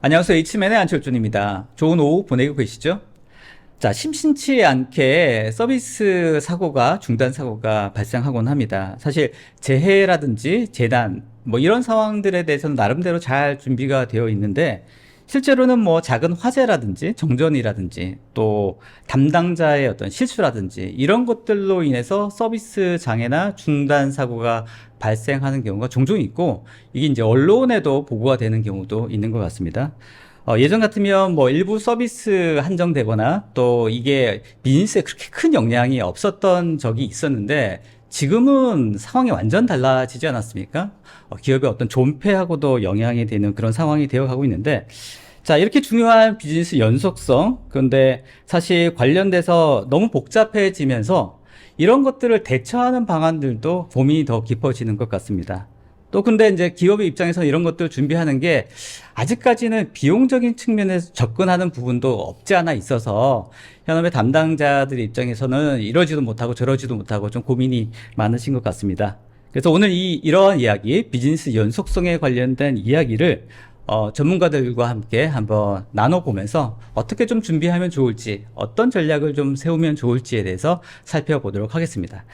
안녕하세요. H맨의 안철준입니다. 좋은 오후 보내고 계시죠? 자, 심심치 않게 서비스 사고가, 중단 사고가 발생하곤 합니다. 사실 재해라든지 재난, 뭐 이런 상황들에 대해서는 나름대로 잘 준비가 되어 있는데, 실제로는 뭐 작은 화재라든지 정전이라든지 또 담당자의 어떤 실수라든지 이런 것들로 인해서 서비스 장애나 중단 사고가 발생하는 경우가 종종 있고, 이게 이제 언론에도 보고가 되는 경우도 있는 것 같습니다. 예전 같으면 뭐 일부 서비스 한정되거나 또 이게 비즈니스에 그렇게 큰 영향이 없었던 적이 있었는데, 지금은 상황이 완전 달라지지 않았습니까? 기업의 어떤 존폐하고도 영향이 되는 그런 상황이 되어 가고 있는데, 자, 이렇게 중요한 비즈니스 연속성, 그런데 사실 관련돼서 너무 복잡해지면서 이런 것들을 대처하는 방안들도 고민이 더 깊어지는 것 같습니다. 또 근데 이제 기업의 입장에서 이런 것들 준비하는 게 아직까지는 비용적인 측면에서 접근하는 부분도 없지 않아 있어서 현업의 담당자들 입장에서는 이러지도 못하고 저러지도 못하고 좀 고민이 많으신 것 같습니다. 그래서 오늘 이러한 이야기, 비즈니스 연속성에 관련된 이야기를 전문가들과 함께 한번 나눠보면서 어떻게 좀 준비하면 좋을지, 어떤 전략을 좀 세우면 좋을지에 대해서 살펴보도록 하겠습니다.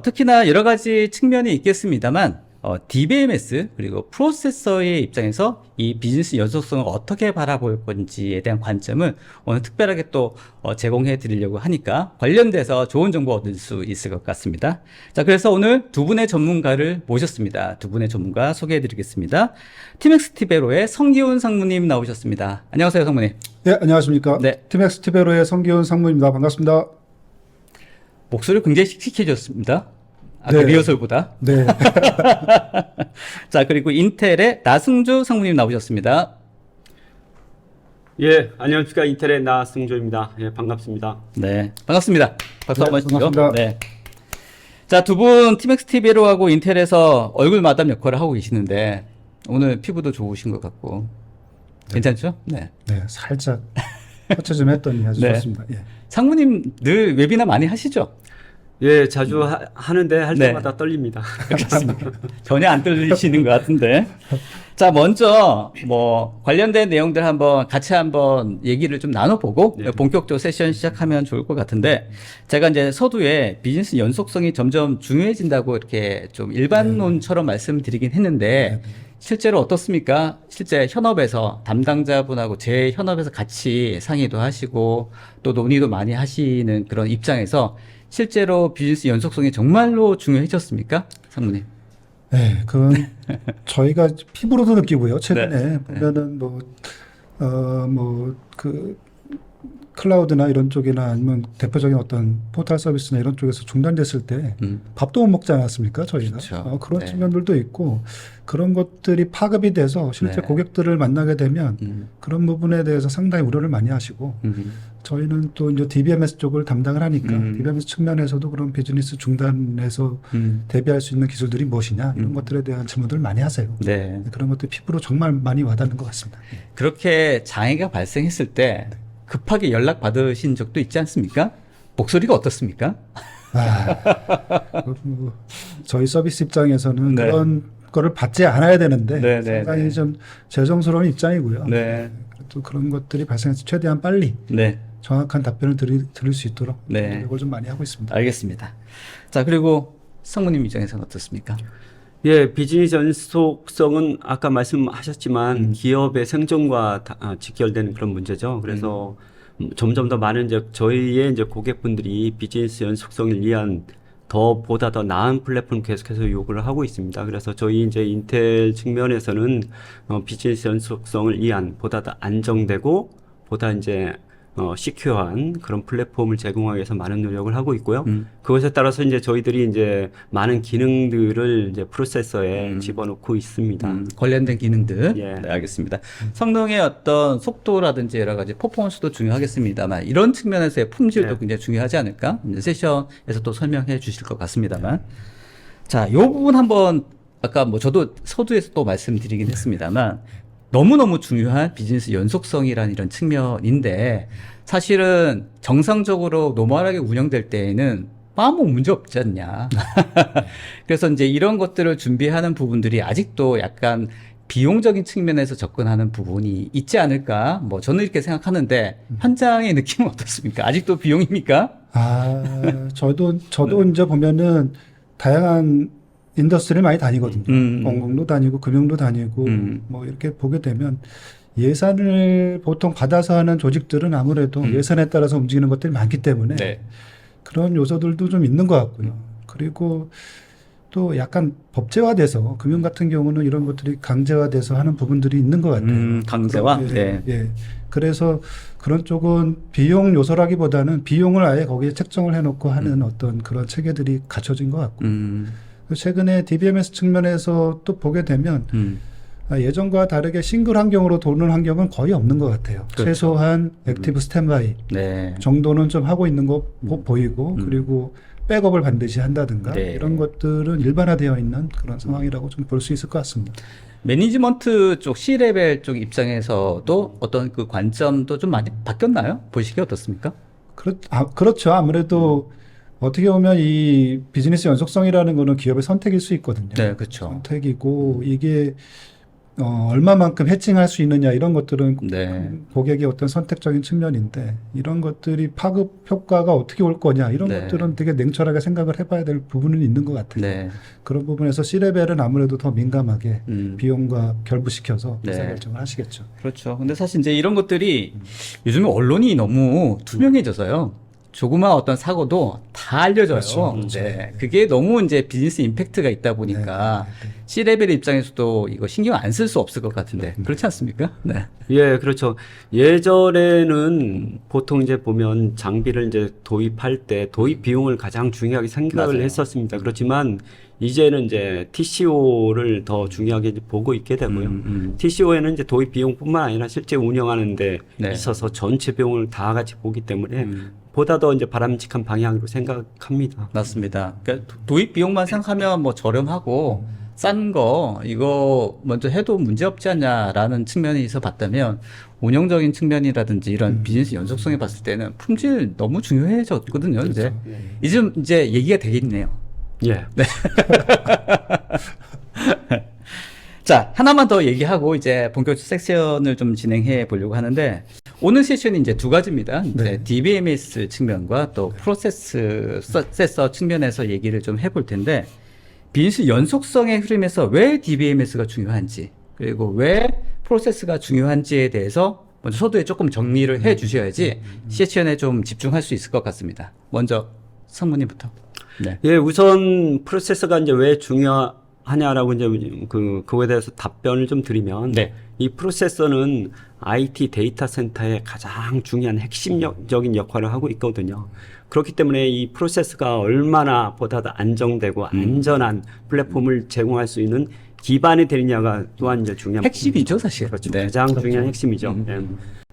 특히나 여러 가지 측면이 있겠습니다만, DBMS 그리고 프로세서의 입장에서 이 비즈니스 연속성을 어떻게 바라볼 건지에 대한 관점을 오늘 특별하게 또 제공해 드리려고 하니까 관련돼서 좋은 정보 얻을 수 있을 것 같습니다. 자, 그래서 오늘 두 분의 전문가를 모셨습니다. 두 분의 전문가 소개해 드리겠습니다. 티맥스티베로의 성기훈 상무님 나오셨습니다. 안녕하세요, 상무님. 네, 안녕하십니까. 네. 티맥스티베로의 성기훈 상무입니다. 반갑습니다. 목소리 굉장히 씩씩해졌습니다. 네. 리허설보다. 네. 자, 그리고 인텔의 나승주 상무님 나오셨습니다. 예, 안녕하십니까. 인텔의 나승조입니다. 예, 반갑습니다. 네, 반갑습니다. 박수 네, 한번 주시죠. 반갑습니다. 네. 자, 두 분 티맥스티베로하고 인텔에서 얼굴 마담 역할을 하고 계시는데 오늘 피부도 좋으신 것 같고 괜찮죠? 네. 네, 살짝 터치 좀 했더니 아주 네. 좋습니다. 예. 상무님 늘 웨비나 많이 하시죠? 예, 자주 하는데 할 네. 때마다 떨립니다. 그렇습니다. 전혀 안 떨리시는 것 같은데. 자, 먼저 뭐 관련된 내용들 같이 한번 얘기를 좀 나눠보고 네. 본격적으로 세션 시작하면 좋을 것 같은데, 제가 이제 서두에 비즈니스 연속성이 점점 중요해진다고 이렇게 좀 일반론처럼 말씀드리긴 했는데, 실제로 어떻습니까? 실제 현업에서 담당자분하고 제 현업에서 같이 상의도 하시고 또 논의도 많이 하시는 그런 입장에서 실제로 비즈니스 연속성이 정말로 중요해졌습니까? 상무님. 네, 그건 저희가 피부로도 느끼고요. 최근에 네. 보면은 클라우드나 이런 쪽이나 아니면 대표적인 어떤 포털 서비스나 이런 쪽에서 중단됐을 때 밥도 못 먹지 않았습니까? 저희가. 그렇죠. 그런 네. 측면들도 있고, 그런 것들이 파급이 돼서 실제 네. 고객들을 만나게 되면 그런 부분에 대해서 상당히 우려를 많이 하시고, 저희는 또 이제 DBMS 쪽을 담당을 하니까 DBMS 측면에서도 그런 비즈니스 중단에서 대비할 수 있는 기술들이 무엇이냐 이런 것들에 대한 질문들을 많이 하세요. 네. 그런 것들이 피부로 정말 많이 와닿는 것 같습니다. 그렇게 장애가 발생했을 때 급하게 연락 받으신 적도 있지 않습니까? 목소리가 어떻습니까? 저희 서비스 입장에서는 네. 그런 거를 받지 않아야 되는데 네, 네, 상당히 네. 좀 죄송스러운 입장이고요. 네. 또 그런 것들이 발생해서 최대한 빨리 네. 정확한 답변을 드릴 수 있도록 네. 노력을 좀 많이 하고 있습니다. 알겠습니다. 자, 그리고 성무님 입장에서는 어떻습니까? 예, 비즈니스 연속성은 아까 말씀하셨지만 기업의 생존과 직결되는 그런 문제죠. 그래서 점점 더 많은 저희의 고객분들이 비즈니스 연속성을 위한 보다 더 나은 플랫폼 계속해서 요구를 하고 있습니다. 그래서 저희 인텔 측면에서는 비즈니스 연속성을 위한 보다 더 안정되고 보다 시큐어한 그런 플랫폼을 제공하기 위해서 많은 노력을 하고 있고요. 그것에 따라서 저희들이 많은 기능들을 프로세서에 집어넣고 있습니다. 관련된 기능들. 예. 네, 알겠습니다. 성능의 어떤 속도라든지 여러 가지 퍼포먼스도 중요하겠습니다만 이런 측면에서의 품질도 네. 굉장히 중요하지 않을까? 이제 세션에서 또 설명해 주실 것 같습니다만. 자, 요 부분 한번 아까 뭐 저도 서두에서 또 말씀드리긴 했습니다만 너무너무 중요한 비즈니스 연속성이라는 이런 측면인데, 사실은 정상적으로 노멀하게 운영될 때에는 아무 문제 없지 않냐. 그래서 이제 이런 것들을 준비하는 부분들이 아직도 약간 비용적인 측면에서 접근하는 부분이 있지 않을까? 뭐 저는 이렇게 생각하는데 현장의 느낌은 어떻습니까? 아직도 비용입니까? 저도 네. 이제 보면은 다양한 인더스트리를 많이 다니거든요. 공공도 다니고 금융도 다니고 뭐 이렇게 보게 되면 예산을 보통 받아서 하는 조직들은 아무래도 예산에 따라서 움직이는 것들이 많기 때문에 네. 그런 요소들도 좀 있는 것 같고요. 그리고 또 약간 법제화돼서 금융 같은 경우는 이런 것들이 강제화돼서 하는 부분들이 있는 것 같아요. 강제화? 예, 예. 그래서 그런 쪽은 비용 요소라기보다는 비용을 아예 거기에 책정을 해놓고 하는 어떤 그런 체계들이 갖춰진 것 같고. 최근에 DBMS 측면에서 또 보게 되면 예전과 다르게 싱글 환경으로 도는 환경은 거의 없는 것 같아요. 그렇죠. 최소한 액티브 스탠바이 네. 정도는 좀 하고 있는 거 보이고 그리고 백업을 반드시 한다든가 네. 이런 것들은 일반화되어 있는 그런 상황이라고 좀 볼 수 있을 것 같습니다. 매니지먼트 쪽 C레벨 쪽 입장에서도 어떤 그 관점도 좀 많이 바뀌었나요? 보시기에 어떻습니까? 그렇죠. 아무래도 어떻게 보면 이 비즈니스 연속성이라는 거는 기업의 선택일 수 있거든요. 네, 그렇죠. 선택이고 이게 얼마만큼 해칭할 수 있느냐 이런 것들은 네. 고객의 어떤 선택적인 측면인데 이런 것들이 파급 효과가 어떻게 올 거냐 이런 네. 것들은 되게 냉철하게 생각을 해봐야 될 부분은 있는 것 같아요. 네. 그런 부분에서 C레벨은 아무래도 더 민감하게 비용과 결부시켜서 네. 의사결정을 하시겠죠. 그렇죠. 근데 사실 이제 이런 것들이 요즘에 언론이 너무 투명해져서요. 조그마한 어떤 사고도 다 알려져요. 그렇죠. 네. 그게 너무 이제 비즈니스 임팩트가 있다 보니까 네. C레벨 입장에서도 이거 신경 안 쓸 수 없을 것 같은데. 그렇지 않습니까? 네. 예, 그렇죠. 예전에는 보통 이제 보면 장비를 이제 도입할 때 도입 비용을 가장 중요하게 생각을 맞아요. 했었습니다. 그렇지만 이제는 이제 TCO를 더 중요하게 이제 보고 있게 되고요. TCO에는 이제 도입 비용뿐만 아니라 실제 운영하는 데 네. 있어서 전체 비용을 다 같이 보기 때문에 보다 더 이제 바람직한 방향으로 생각합니다. 맞습니다. 그러니까 도입 비용만 생각하면 뭐 저렴하고 싼 거 이거 먼저 해도 문제 없지 않냐라는 측면에서 봤다면 운영적인 측면이라든지 이런 비즈니스 연속성에 봤을 때는 품질 너무 중요해졌거든요. 이제 이제 얘기가 되겠네요. 예. 자, 하나만 더 얘기하고 이제 본격 섹션을 좀 진행해 보려고 하는데 오늘 세션이 이제 두 가지입니다. 이제 네. DBMS 측면과 또 프로세서 측면에서 얘기를 좀 해볼 텐데 비즈니스 연속성의 흐름에서 왜 DBMS가 중요한지 그리고 왜 프로세스가 중요한지에 대해서 먼저 서두에 조금 정리를 해 주셔야지 세션에 좀 집중할 수 있을 것 같습니다. 먼저 성문님부터. 네. 예, 우선 프로세서가 이제 왜 중요하냐라고 이제 그거에 대해서 답변을 좀 드리면 네. 이 프로세서는 IT 데이터 센터의 가장 중요한 핵심적인 역할을 하고 있거든요. 그렇기 때문에 이 프로세서가 얼마나 보다 더 안정되고 안전한 플랫폼을 제공할 수 있는 기반이 되느냐가 또한 이제 중요한 핵심이죠, 사실. 그렇죠. 네. 가장 중요한 핵심이죠. 예.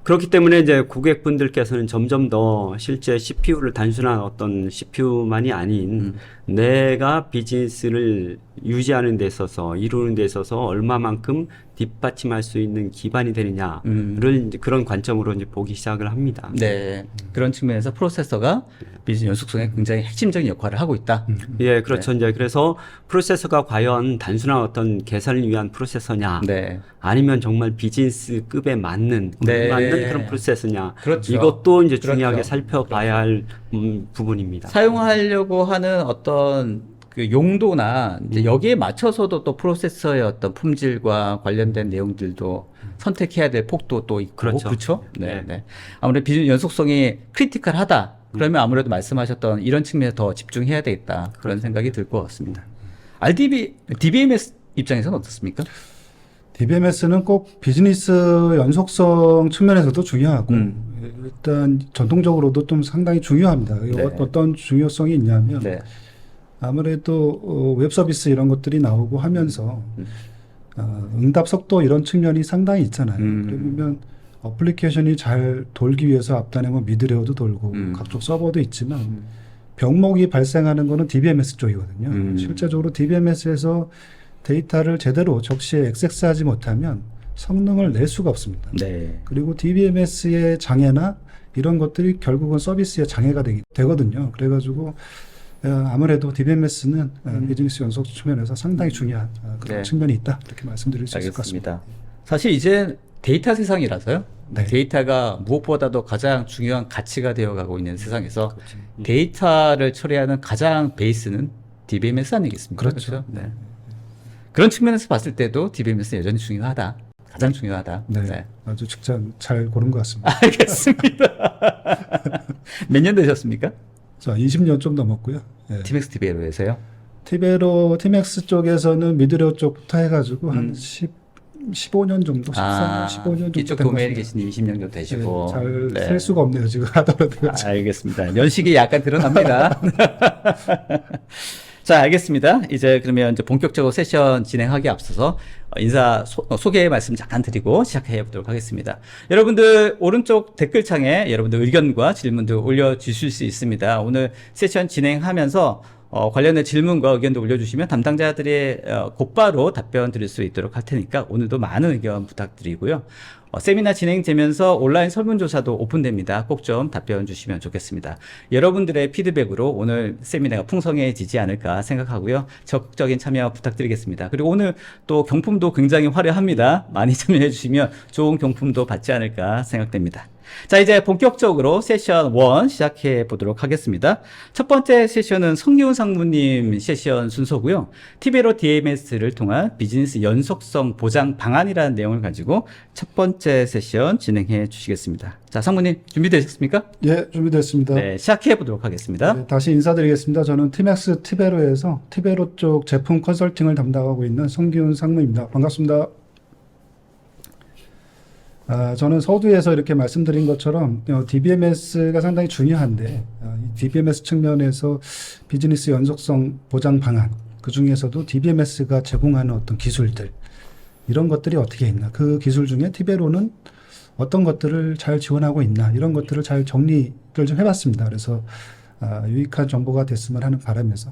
그렇기 때문에 이제 고객분들께서는 점점 더 실제 CPU를 단순한 어떤 CPU만이 아닌 내가 비즈니스를 유지하는 데 있어서 이루는 데 있어서 얼마만큼 뒷받침할 수 있는 기반이 되느냐를 이제 그런 관점으로 이제 보기 시작을 합니다. 네. 그런 측면에서 프로세서가 비즈니스 연속성에 굉장히 핵심적인 역할을 하고 있다. 예, 그렇죠. 이제 그래서 프로세서가 과연 단순한 어떤 계산을 위한 프로세서냐, 네. 아니면 정말 비즈니스급에 맞는 네. 그런 프로세서냐, 그렇죠. 이것도 이제 중요하게 그렇죠. 살펴봐야 할 부분입니다. 사용하려고 하는 어떤 그 용도나 이제 여기에 맞춰서도 또 프로세서의 어떤 품질과 관련된 내용들도 선택해야 될 폭도 또 있고 그렇죠. 그렇죠? 네, 네. 네. 아무래도 비즈니스 연속성이 크리티컬하다. 그러면 아무래도 말씀하셨던 이런 측면에 더 집중해야 되겠다. 그런 생각이 들 것 같습니다. DBMS 입장에서는 어떻습니까? DBMS는 꼭 비즈니스 연속성 측면에서도 중요하고 일단 전통적으로도 좀 상당히 중요합니다. 네. 어떤 중요성이 있냐면 네. 아무래도 웹 서비스 이런 것들이 나오고 하면서 응답 속도 이런 측면이 상당히 있잖아요. 그러면 어플리케이션이 잘 돌기 위해서 앞단에 뭐 미드레어도 돌고 각종 서버도 있지만 병목이 발생하는 거는 DBMS 쪽이거든요. 실제적으로 DBMS에서 데이터를 제대로 적시에 액세스하지 못하면 성능을 낼 수가 없습니다. 네. 그리고 DBMS의 장애나 이런 것들이 결국은 서비스의 장애가 되거든요. 그래가지고 아무래도 DBMS는 비즈니스 연속 측면에서 상당히 중요한 그런 네. 측면이 있다 이렇게 말씀드릴 수 있을 것 같습니다. 알겠습니다. 사실 이제 데이터 세상이라서요. 네. 데이터가 무엇보다도 가장 중요한 가치가 되어가고 있는 세상에서 데이터를 처리하는 가장 베이스는 DBMS 아니겠습니까? 그렇죠. 네. 그런 측면에서 봤을 때도 DBMS는 여전히 중요하다. 가장 중요하다. 네. 아주 직장 잘 고른 것 같습니다. 알겠습니다. 몇 년 되셨습니까? 자, 20년 좀 넘었고요. 예. 티맥스 디베로에서요. 티맥스 쪽에서는 미드웨어 쪽부터 해가지고 한 15년 정도, 14년, 15년 정도 이쪽 된것 도메인에 같습니다. 계신 20년 정도 되시고. 잘 네. 셀 수가 없네요 지금 하더라도. 알겠습니다. 연식이 약간 드러납니다. 자, 알겠습니다. 이제 그러면 이제 본격적으로 세션 진행하기에 앞서서 소개 말씀 잠깐 드리고 시작해 보도록 하겠습니다. 여러분들 오른쪽 댓글창에 여러분들 의견과 질문도 올려주실 수 있습니다. 오늘 세션 진행하면서 관련된 질문과 의견도 올려주시면 담당자들이 곧바로 답변 드릴 수 있도록 할 테니까 오늘도 많은 의견 부탁드리고요. 세미나 진행되면서 온라인 설문조사도 오픈됩니다. 꼭 좀 답변 주시면 좋겠습니다. 여러분들의 피드백으로 오늘 세미나가 풍성해지지 않을까 생각하고요. 적극적인 참여 부탁드리겠습니다. 그리고 오늘 또 경품도 굉장히 화려합니다. 많이 참여해 주시면 좋은 경품도 받지 않을까 생각됩니다. 자, 이제 본격적으로 세션 1 시작해 보도록 하겠습니다. 첫 번째 세션은 성기훈 상무님 세션 순서고요. 티베로 DMS를 통한 비즈니스 연속성 보장 방안이라는 내용을 가지고 첫 번째 세션 진행해 주시겠습니다. 자, 상무님 준비되셨습니까? 예, 준비됐습니다. 네, 시작해 보도록 하겠습니다. 네, 다시 인사드리겠습니다. 저는 티맥스 티베로에서 티베로 쪽 제품 컨설팅을 담당하고 있는 성기훈 상무입니다. 반갑습니다. 저는 서두에서 이렇게 말씀드린 것처럼 DBMS가 상당히 중요한데 이 DBMS 측면에서 비즈니스 연속성 보장 방안, 그 중에서도 DBMS가 제공하는 어떤 기술들, 이런 것들이 어떻게 있나, 그 기술 중에 티베로는 어떤 것들을 잘 지원하고 있나, 이런 것들을 잘 정리를 좀 해봤습니다. 그래서 유익한 정보가 됐으면 하는 바람에서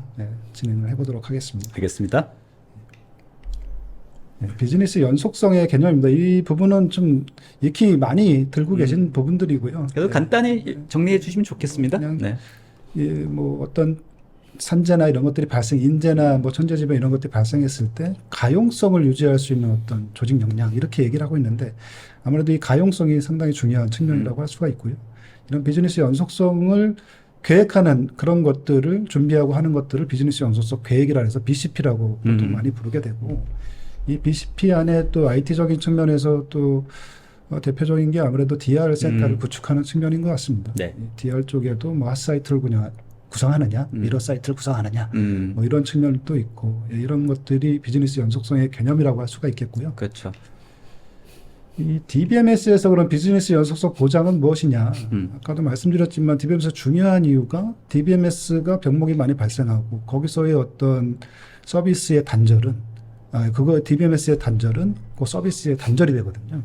진행을 해보도록 하겠습니다. 알겠습니다. 비즈니스 연속성의 개념입니다. 이 부분은 좀 익히 많이 들고 계신 부분들이고요. 그래도 간단히 정리해 주시면 좋겠습니다. 그냥 네. 뭐 어떤 산재나 이런 것들이 인재나 뭐 천재지변 이런 것들이 발생했을 때 가용성을 유지할 수 있는 어떤 조직 역량, 이렇게 얘기를 하고 있는데, 아무래도 이 가용성이 상당히 중요한 측면이라고 할 수가 있고요. 이런 비즈니스 연속성을 계획하는 그런 것들을 준비하고 하는 것들을 비즈니스 연속성 계획이라 해서 BCP라고 보통 많이 부르게 되고, 이 BCP 안에 또 IT적인 측면에서 또 대표적인 게 아무래도 DR 센터를 구축하는 측면인 것 같습니다. 네. 이 DR 쪽에도 뭐 핫사이트를 구성하느냐, 미러 사이트를 구성하느냐, 뭐 이런 측면도 있고, 이런 것들이 비즈니스 연속성의 개념이라고 할 수가 있겠고요. 그렇죠. 이 DBMS에서 그런 비즈니스 연속성 보장은 무엇이냐? 아까도 말씀드렸지만 DBMS 중요한 이유가 DBMS가 병목이 많이 발생하고 거기서의 어떤 서비스의 단절은 DBMS의 단절은 그 서비스의 단절이 되거든요.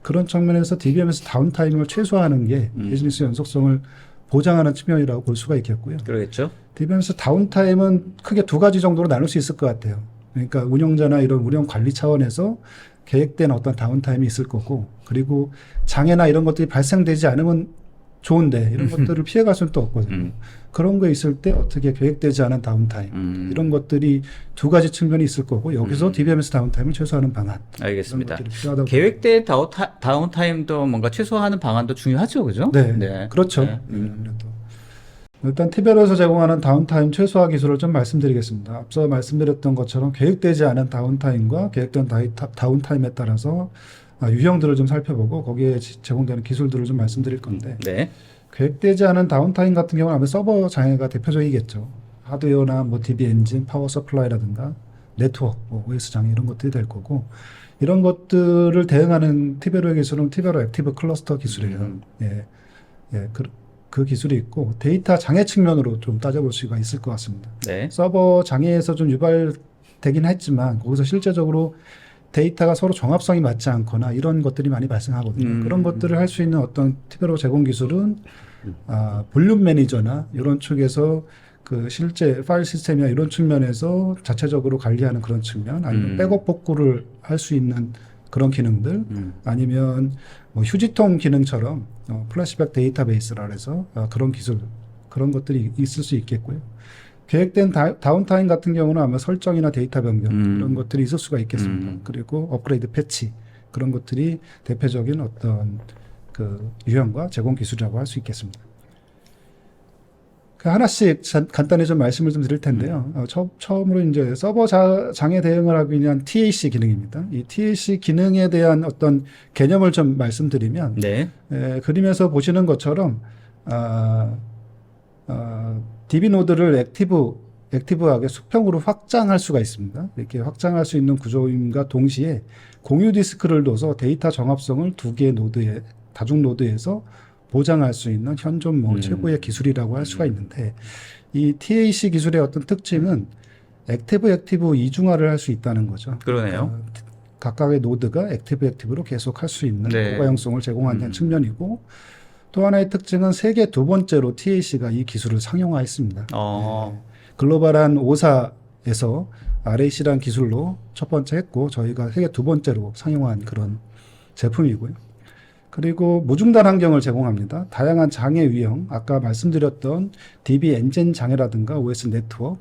그런 측면에서 DBMS 다운타임을 최소화하는 게 비즈니스 연속성을 보장하는 측면이라고 볼 수가 있겠고요. 그러겠죠. DBMS 다운타임은 크게 두 가지 정도로 나눌 수 있을 것 같아요. 그러니까 운영자나 이런 운영 관리 차원에서 계획된 어떤 다운타임이 있을 거고, 그리고 장애나 이런 것들이 발생되지 않으면 좋은데 이런 것들을 피해갈 수는 또 없거든요. 그런 거 있을 때 어떻게 계획되지 않은 다운타임, 이런 것들이 두 가지 측면이 있을 거고, 여기서 DBMS 다운타임을 최소화하는 방안. 알겠습니다. 이런 것들이 필요하다고 계획된 다운타임도 뭔가 최소화하는 방안도 중요하죠, 그죠? 네, 그렇죠. 네. 아무래도. 일단 티베로에서 제공하는 다운타임 최소화 기술을 좀 말씀드리겠습니다. 앞서 말씀드렸던 것처럼 계획되지 않은 다운타임과 계획된 다운타임에 따라서 유형들을 좀 살펴보고 거기에 제공되는 기술들을 좀 말씀드릴 건데, 네. 계획되지 않은 다운타임 같은 경우는 아무래도 서버 장애가 대표적이겠죠. 하드웨어나 뭐 DB 엔진, 파워 서플라이라든가 네트워크, OS 장애 이런 것들이 될 거고, 이런 것들을 대응하는 티베로의 기술은 티베로 액티브 클러스터 기술이에요. 그 기술이 있고, 데이터 장애 측면으로 좀 따져볼 수가 있을 것 같습니다. 네. 서버 장애에서 좀 유발되긴 했지만 거기서 실제적으로 데이터가 서로 종합성이 맞지 않거나 이런 것들이 많이 발생하거든요. 그런 것들을 할 수 있는 어떤 티베로 제공 기술은 볼륨 매니저나 이런 쪽에서 그 실제 파일 시스템이나 이런 측면에서 자체적으로 관리하는 그런 측면, 아니면 백업 복구를 할 수 있는 그런 기능들, 아니면 뭐 휴지통 기능처럼 플래시백 데이터베이스라 해서 그런 기술, 그런 것들이 있을 수 있겠고요. 계획된 다운타임 같은 경우는 아마 설정이나 데이터 변경 이런 것들이 있을 수가 있겠습니다. 그리고 업그레이드 패치 그런 것들이 대표적인 어떤 그 유형과 제공 기술이라고 할 수 있겠습니다. 그 하나씩 간단히 좀 말씀을 좀 드릴 텐데요. 처음으로 이제 서버 장애 대응을 하기 위한 TAC 기능입니다. 이 TAC 기능에 대한 어떤 개념을 좀 말씀드리면, 네. 그림에서 보시는 것처럼 DB 노드를 액티브하게 수평으로 확장할 수가 있습니다. 이렇게 확장할 수 있는 구조임과 동시에 공유 디스크를 둬서 데이터 정합성을 두 개의 노드에 다중 노드에서 보장할 수 있는 현존 최고의 기술이라고 할 수가 있는데 이 TAC 기술의 어떤 특징은 액티브 이중화를 할 수 있다는 거죠. 그러네요. 각각의 노드가 액티브로 계속 할 수 있는 네. 고가형성을 제공한다는 측면이고 또 하나의 특징은 세계 두 번째로 TAC가 이 기술을 상용화했습니다. 글로벌한 5사에서 RAC라는 기술로 첫 번째 했고 저희가 세계 두 번째로 상용화한 그런 제품이고요. 그리고 무중단 환경을 제공합니다. 다양한 장애 유형, 아까 말씀드렸던 DB 엔진 장애라든가 OS 네트워크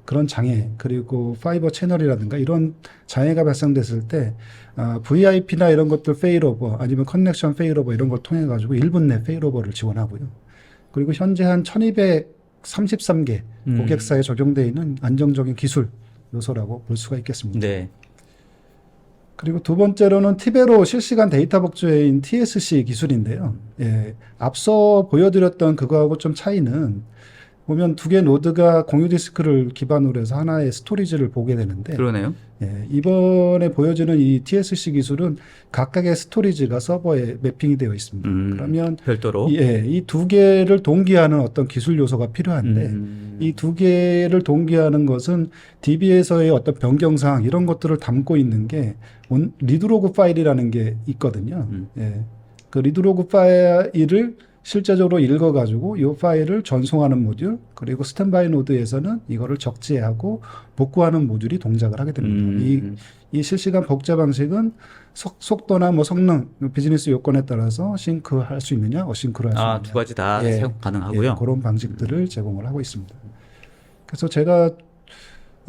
그런 장애, 그리고 파이버 채널이라든가 이런 장애가 발생됐을 때 VIP나 이런 것들 페일오버 아니면 커넥션 페일오버 이런 걸 통해 가지고 1분 내 페일오버를 지원하고요. 그리고 현재 한 1233개 고객사에 적용되어 있는 안정적인 기술 요소라고 볼 수가 있겠습니다. 네. 그리고 두 번째로는 티베로 실시간 데이터 복제인 TSC 기술인데요. 앞서 보여드렸던 그거하고 좀 차이는 보면 두 개 노드가 공유 디스크를 기반으로 해서 하나의 스토리지를 보게 되는데 그러네요. 이번에 보여지는 이 TSC 기술은 각각의 스토리지가 서버에 매핑이 되어 있습니다. 그러면 별도로 이 두 개를 동기하는 어떤 기술 요소가 필요한데 이 두 개를 동기하는 것은 DB에서의 어떤 변경사항 이런 것들을 담고 있는 게 리드로그 파일이라는 게 있거든요. 그 리드로그 파일을 실제적으로 읽어가지고 이 파일을 전송하는 모듈 그리고 스탠바이 노드에서는 이거를 적재하고 복구하는 모듈이 동작을 하게 됩니다. 이 실시간 복제 방식은 속도나 뭐 성능, 비즈니스 요건에 따라서 싱크할 수 있느냐, 어싱크로 할 수 있느냐. 두 가지 다 사용 가능하고요. 그런 방식들을 제공을 하고 있습니다. 그래서 제가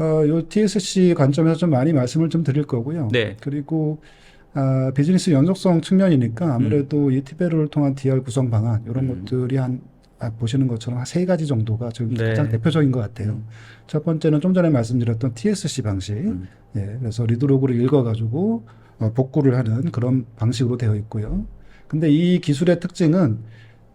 요 TSC 관점에서 좀 많이 말씀을 좀 드릴 거고요. 네. 그리고 비즈니스 연속성 측면이니까 아무래도 이 티베로를 통한 DR 구성 방안 이런 것들이 보시는 것처럼 한 세 가지 정도가 지금 가장 대표적인 것 같아요. 첫 번째는 좀 전에 말씀드렸던 TSC 방식. 그래서 리드로그를 읽어가지고 복구를 하는 그런 방식으로 되어 있고요. 근데 이 기술의 특징은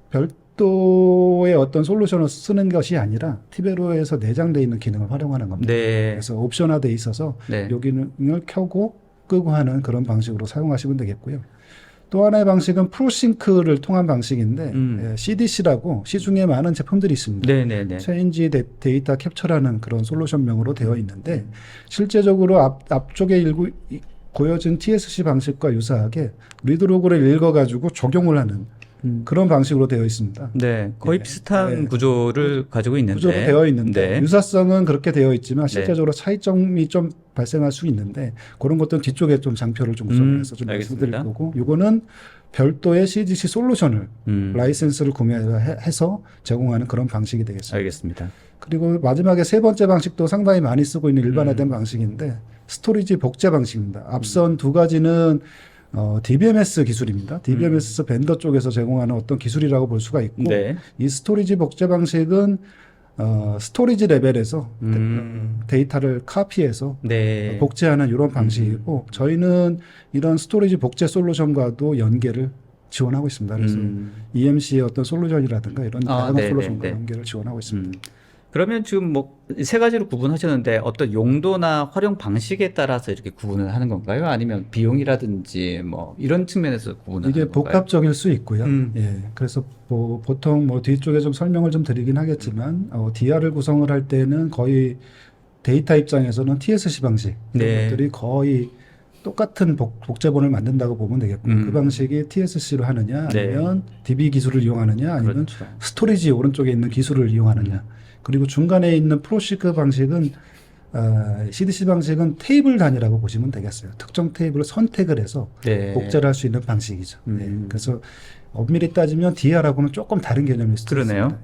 별도의 어떤 솔루션을 쓰는 것이 아니라 티베로에서 내장되어 있는 기능을 활용하는 겁니다. 그래서 옵션화되어 있어서 이 기능을 켜고 끄고 하는 그런 방식으로 사용하시면 되겠고요. 또 하나의 방식은 프로싱크를 통한 방식인데 CDC라고 시중에 많은 제품들이 있습니다. 체인지 데이터 캡처라는 그런 솔루션명으로 되어 있는데 실제적으로 앞쪽에 보여진 TSC 방식과 유사하게 리드로그를 읽어가지고 적용을 하는 그런 방식으로 되어 있습니다. 거의 비슷한 구조를 가지고 있는데 구조로 되어 있는데 유사성은 그렇게 되어 있지만 실제적으로 차이점이 좀 발생할 수 있는데 그런 것들은 뒤쪽에 좀 장표를 좀 구성을 해서 좀 말씀드릴 거고 이거는 별도의 CDC 솔루션을 라이센스를 구매해서 제공하는 그런 방식이 되겠습니다. 알겠습니다. 그리고 마지막에 세 번째 방식도 상당히 많이 쓰고 있는 일반화된 방식인데 스토리지 복제 방식입니다. 앞선 두 가지는 DBMS 기술입니다. DBMS 벤더 쪽에서 제공하는 어떤 기술이라고 볼 수가 있고 이 스토리지 복제 방식은 스토리지 레벨에서 데이터를 카피해서 복제하는 이런 방식이고 저희는 이런 스토리지 복제 솔루션과도 연계를 지원하고 있습니다. 그래서 EMC의 어떤 솔루션이라든가 이런 다양한 솔루션과 연계를 지원하고 있습니다. 그러면 지금 뭐 세 가지로 구분하셨는데 어떤 용도나 활용 방식에 따라서 이렇게 구분을 하는 건가요? 아니면 비용이라든지 뭐 이런 측면에서 구분을 이게 하는 건가요? 복합적일 수 있고요. 그래서 보통 뒤쪽에 좀 설명을 좀 드리긴 하겠지만 DR을 구성을 할 때는 거의 데이터 입장에서는 TSC 방식 이런 것들이 거의 똑같은 복제본을 만든다고 보면 되겠고요. 그 방식이 TSC로 하느냐 아니면 DB 기술을 이용하느냐 아니면 스토리지 오른쪽에 있는 기술을 이용하느냐 그리고 중간에 있는 프로시크 방식은 CDC 방식은 테이블 단위라고 보시면 되겠어요. 특정 테이블을 선택을 해서 복제를 할 수 있는 방식이죠. 그래서 엄밀히 따지면 DR하고는 조금 다른 개념일 수도 있습니다.